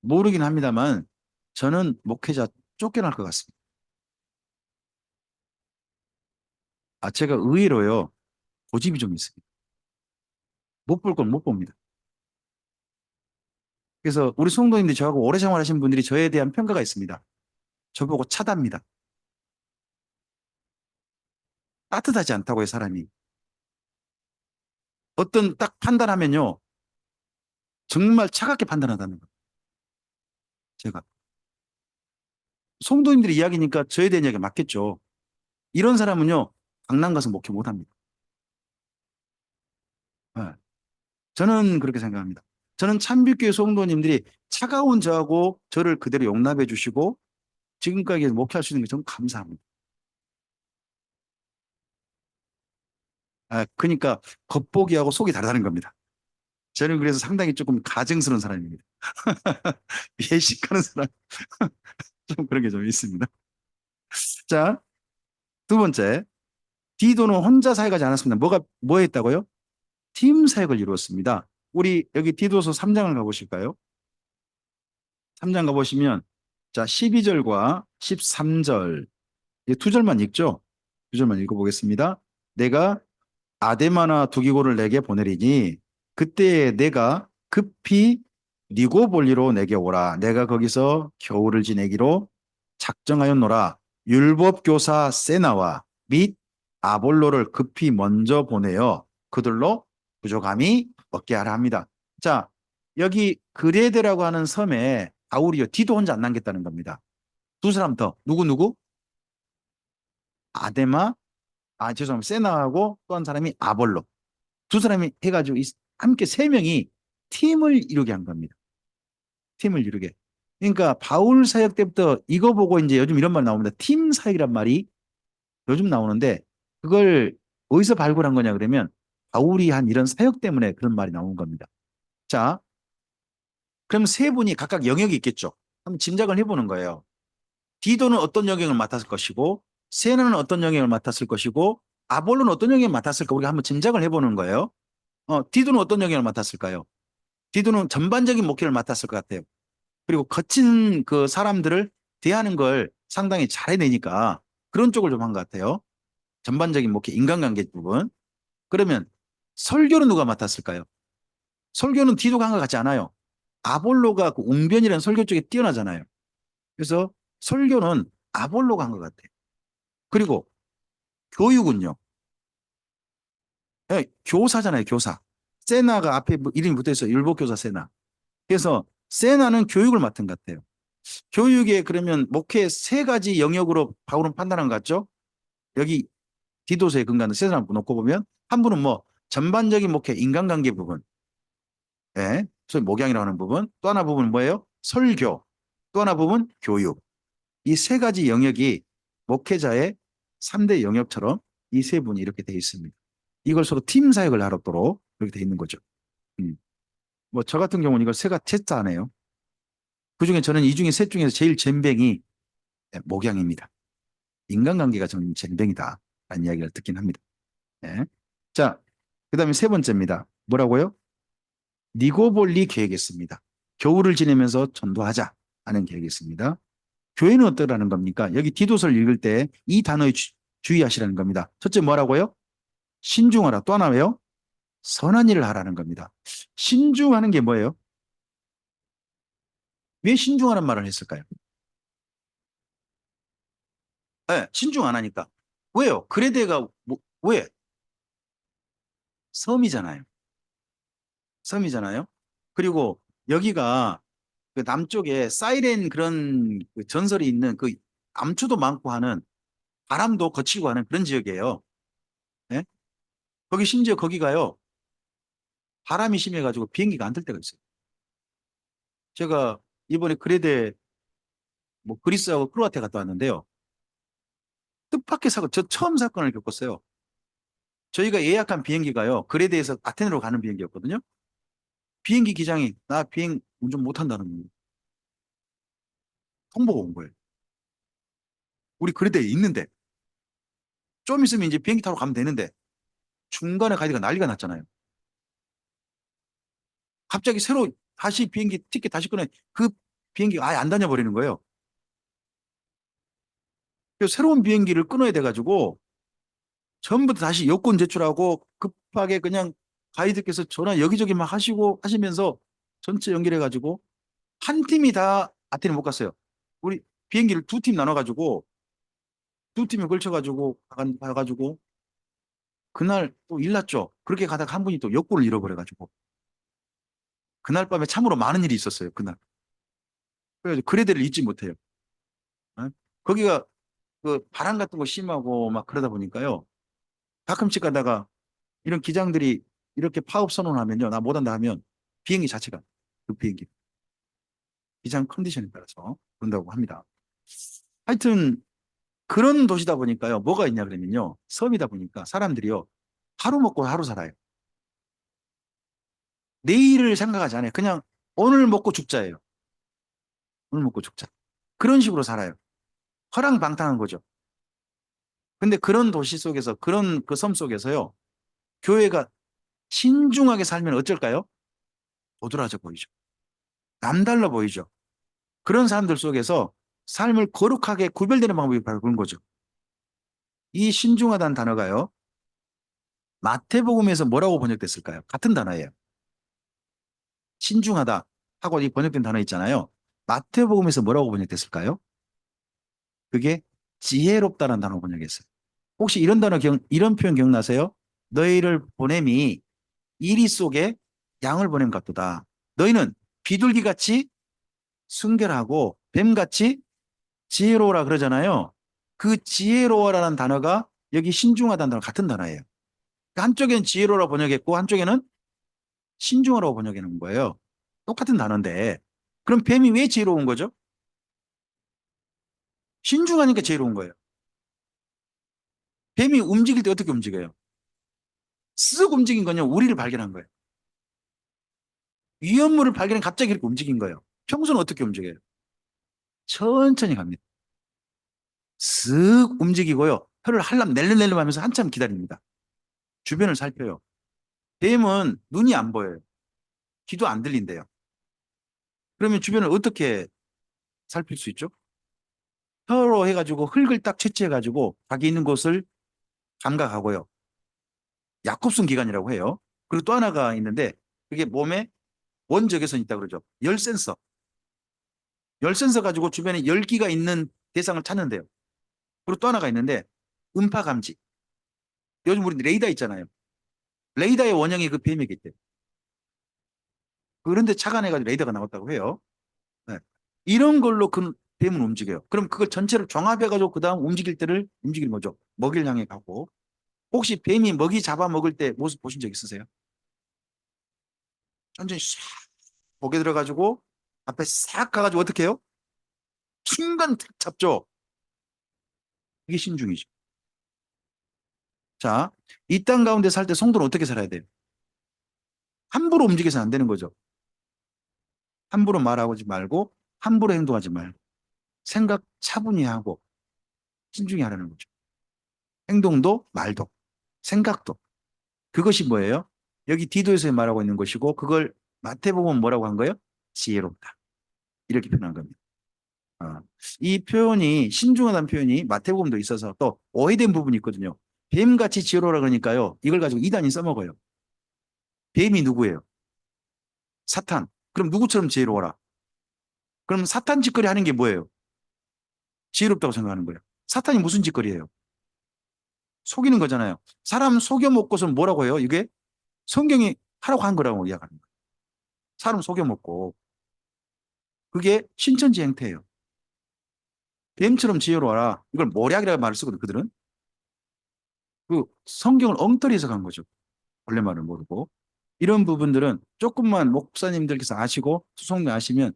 모르긴 합니다만 저는 목회자 쫓겨날 것 같습니다. 제가 의외로요. 고집이 좀 있습니다. 못 볼 건 못 봅니다. 그래서 우리 성도님들이 저하고 오래 생활하신 분들이 저에 대한 평가가 있습니다. 저보고 차답니다. 따뜻하지 않다고요, 사람이. 어떤 딱 판단하면요. 정말 차갑게 판단한다는 거예요. 제가. 성도님들의 이야기니까 저에 대한 이야기가 맞겠죠. 이런 사람은요. 강남 가서 목회 못합니다. 네. 저는 그렇게 생각합니다. 저는 참빛교회 성도님들이 차가운 저하고 저를 그대로 용납해 주시고 지금까지 목회할 수 있는 게 정말 감사합니다. 그러니까 겉보기하고 속이 다르다는 겁니다. 저는 그래서 상당히 조금 가증스러운 사람입니다. 예식하는 사람 좀 그런 게 좀 있습니다. 자, 두 번째, 디도는 혼자 사역하지 않았습니다. 뭐 했다고요? 팀 사역을 이루었습니다. 우리 여기 디도서 3장을 가보실까요? 3장 가보시면 자 12절과 13절 두 절만 읽죠. 두 절만 읽어보겠습니다. 내가 아데마나 두기고를 내게 보내리니 그때 내가 급히 니고볼리로 내게 오라. 내가 거기서 겨울을 지내기로 작정하였노라. 율법교사 세나와 및 아볼로를 급히 먼저 보내어 그들로 부족함이 없게 하라 합니다. 자, 여기 그레데라고 하는 섬에 바울이요 디도 혼자 안 남겼다는 겁니다. 두 사람 더 누구? 아데마, 죄송합니다. 세나하고 또 한 사람이 아볼로. 두 사람이 해가지고 함께 세 명이 팀을 이루게 한 겁니다. 팀을 이루게. 그러니까 바울 사역 때부터 이거 보고 이제 요즘 이런 말 나옵니다. 팀 사역이란 말이 요즘 나오는데 그걸 어디서 발굴한 거냐 그러면 바울이 한 이런 사역 때문에 그런 말이 나온 겁니다. 자, 그럼 세 분이 각각 영역이 있겠죠. 한번 짐작을 해보는 거예요. 디도는 어떤 영역을 맡았을 것이고 세나는 어떤 영역을 맡았을 것이고 아볼로는 어떤 영역을 맡았을까? 우리가 한번 짐작을 해보는 거예요. 디도는 어떤 영역을 맡았을까요? 디도는 전반적인 목회를 맡았을 것 같아요. 그리고 거친 그 사람들을 대하는 걸 상당히 잘해내니까 그런 쪽을 좀 한 것 같아요. 전반적인 목회, 인간관계 부분. 그러면 설교는 누가 맡았을까요? 설교는 디도가 한 것 같지 않아요. 아볼로가 그 웅변이라는 설교 쪽에 뛰어나잖아요. 그래서 설교는 아볼로가 한 것 같아요. 그리고 교육은요. 예, 교사잖아요, 교사. 세나가 앞에 뭐 이름이 붙어 있어요. 율법교사 세나. 그래서 세나는 교육을 맡은 것 같아요. 교육에 그러면 목회 세 가지 영역으로 바울은 판단한 것 같죠? 여기 디도서의 근간을 세나를 놓고 보면 한 분은 뭐 전반적인 목회 인간관계 부분, 예, 소위 목양이라고 하는 부분, 또 하나 부분은 뭐예요? 설교, 또 하나 부분 교육. 이 세 가지 영역이 목회자의 3대 영역처럼 이 세 분이 이렇게 되어 있습니다. 이걸 서로 팀 사역을 하도록 이렇게 되어 있는 거죠. 뭐저 같은 경우는 이걸 세가 tes트하네요. 그중에 저는 이 중에 셋 중에서 제일 젬병이 목양입니다. 인간관계가 저는 젬병이다 라는 이야기를 듣긴 합니다. 예. 자, 그 다음에 세 번째입니다. 뭐라고요? 니고볼리 계획했습니다. 겨울을 지내면서 전도하자 하는 계획이었습니다. 교회는 어떠라는 겁니까? 여기 디도서를 읽을 때 이 단어에 주의하시라는 겁니다. 첫째 뭐라고요? 신중하라. 또 하나 왜요? 선한 일을 하라는 겁니다. 신중하는 게 뭐예요? 왜 신중하는 말을 했을까요? 네, 신중 안 하니까. 왜요? 그레데가 왜? 섬이잖아요. 섬이잖아요. 그리고 여기가 그 남쪽에 사이렌 그런 그 전설이 있는 그 암초도 많고 하는 바람도 거치고 하는 그런 지역이에요. 예? 거기 심지어 거기가요. 바람이 심해가지고 비행기가 안 뜰 때가 있어요. 제가 이번에 그레데 뭐 그리스하고 크로아티아 갔다 왔는데요. 뜻밖의 사고, 저 처음 사건을 겪었어요. 저희가 예약한 비행기가요. 그레데에서 아테네로 가는 비행기였거든요. 비행기 기장이 나 비행 운전 못한다는 통보가 온 거예요. 우리 그레데에 있는데 좀 있으면 이제 비행기 타러 가면 되는데 중간에 가니까 난리가 났잖아요. 갑자기 새로 다시 비행기 티켓 다시 끊어 그 비행기가 아예 안 다녀버리는 거예요. 그래서 새로운 비행기를 끊어야 돼가지고 전부 다 다시 여권 제출하고 급하게 그냥 가이드께서 전화 여기저기 막 하시고 하시면서 전체 연결해가지고 한 팀이 다 아테네 못 갔어요. 우리 비행기를 두 팀 나눠가지고 두 팀에 걸쳐가지고 가가지고 그날 또 일났죠. 그렇게 가다가 한 분이 또 여권을 잃어버려가지고 그날 밤에 참으로 많은 일이 있었어요. 그날. 그래가지고 그레데를 잊지 못해요. 어? 거기가 그 바람 같은 거 심하고 막 그러다 보니까요. 가끔씩 가다가 이런 기장들이 이렇게 파업 선언하면요. 나 못한다 하면 비행기 자체가 그 비행기 기장 컨디션에 따라서 그런다고 합니다. 하여튼 그런 도시다 보니까요. 뭐가 있냐 그러면요. 섬이다 보니까 사람들이요. 하루 먹고 하루 살아요. 내일을 생각하지 않아요. 그냥 오늘 먹고 죽자예요. 오늘 먹고 죽자. 그런 식으로 살아요. 허랑방탕한 거죠. 근데 그런 도시 속에서 그런 그 섬 속에서요. 교회가 신중하게 살면 어쩔까요? 도드라져 보이죠. 남달라 보이죠. 그런 사람들 속에서 삶을 거룩하게 구별되는 방법이 바로 그런 거죠. 이 신중하다는 단어가요. 마태복음에서 뭐라고 번역됐을까요? 같은 단어예요. 신중하다 하고 이 번역된 단어 있잖아요. 마태복음에서 뭐라고 번역됐을까요? 그게 지혜롭다는 단어 번역했어요. 혹시 이런 단어 이런 표현 기억나세요? 너희를 보냄이 이리 속에 양을 보냄 같도다. 너희는 비둘기같이 순결하고 뱀같이 지혜로워라 그러잖아요. 그 지혜로워라는 단어가 여기 신중하다는 단어 같은 단어예요. 한쪽에는 지혜로워라 번역했고 한쪽에는 신중하라고 번역해 놓은 거예요. 똑같은 단어인데 그럼 뱀이 왜 지혜로운 거죠? 신중하니까 지혜로운 거예요. 뱀이 움직일 때 어떻게 움직여요? 쓱 움직인 건요. 우리를 발견한 거예요. 위험물을 발견해 갑자기 이렇게 움직인 거예요. 평소는 어떻게 움직여요? 천천히 갑니다. 쓱 움직이고요. 혀를 할람 낼름낼름 하면서 한참 기다립니다. 주변을 살펴요. 뱀은 눈이 안 보여요. 귀도 안 들린대요. 그러면 주변을 어떻게 살필 수 있죠? 혀로 해가지고 흙을 딱 채취해가지고 자기 있는 곳을 감각하고요. 야콥슨 기관이라고 해요. 그리고 또 하나가 있는데 그게 몸에 원적외선이 있다고 그러죠. 열 센서. 열 센서 가지고 주변에 열기가 있는 대상을 찾는데요. 그리고 또 하나가 있는데 음파 감지. 요즘 우리 레이더 있잖아요. 레이더의 원형이 그 뱀이겠대. 그런데 착안해가지고 레이더가 나왔다고 해요. 네. 이런 걸로 그 뱀은 움직여요. 그럼 그걸 전체를 종합해가지고 그 다음 움직일 때를 움직이는 거죠. 먹이를 향해 가고. 혹시 뱀이 먹이 잡아 먹을 때 모습 보신 적 있으세요? 천천히 싹 고개 들어가지고 앞에 싹 가가지고 어떻게 해요? 순간 탁 잡죠. 이게 신중이죠. 자, 이 땅 가운데 살 때 성도는 어떻게 살아야 돼요? 함부로 움직여서는 안 되는 거죠. 함부로 말하지 말고 함부로 행동하지 말고 생각 차분히 하고 신중히 하라는 거죠. 행동도 말도 생각도 그것이 뭐예요? 여기 디도에서 말하고 있는 것이고 그걸 마태복음 뭐라고 한 거예요? 지혜롭다. 이렇게 표현한 겁니다. 아, 이 표현이 신중하다는 표현이 마태복음도 있어서 또 오해된 부분이 있거든요. 뱀같이 지혜로우라 그러니까요. 이걸 가지고 이단이 써먹어요. 뱀이 누구예요? 사탄. 그럼 누구처럼 지혜로워라? 그럼 사탄 짓거리 하는 게 뭐예요? 지혜롭다고 생각하는 거예요. 사탄이 무슨 짓거리예요? 속이는 거잖아요. 사람 속여 먹고서 뭐라고 해요? 이게 성경이 하라고 한 거라고 이야기하는 거예요. 사람 속여 먹고 그게 신천지 행태예요. 뱀처럼 지혜로워라. 이걸 모략이라고 말을 쓰거든 그들은. 그 성경을 엉터리 해석한 거죠. 원래 말을 모르고. 이런 부분들은 조금만 목사님들께서 아시고 수송님 아시면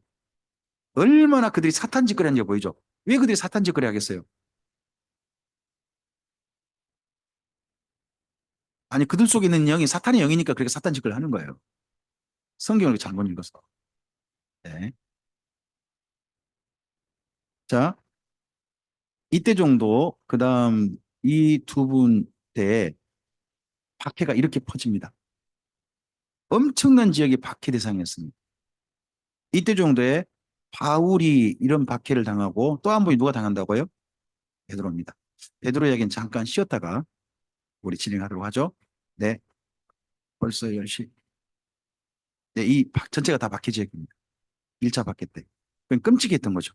얼마나 그들이 사탄 짓거리 하는지 보이죠. 왜 그들이 사탄 짓거리 하겠어요? 아니 그들 속에 있는 영이 사탄의 영이니까 그렇게 사탄 짓거리 하는 거예요. 성경을 잘못 읽어서. 네. 자, 이때 정도 그다음 이 두 분 때 박해가 이렇게 퍼집니다. 엄청난 지역이 박해 대상이었습니다. 이때 정도에 바울이 이런 박해를 당하고 또 한 분이 누가 당한다고요? 베드로입니다. 베드로 이야기는 잠깐 쉬었다가 우리 진행하도록 하죠. 네, 벌써 10시. 네, 전체가 다 박해 지역입니다. 1차 박해 때. 그건 끔찍했던 거죠.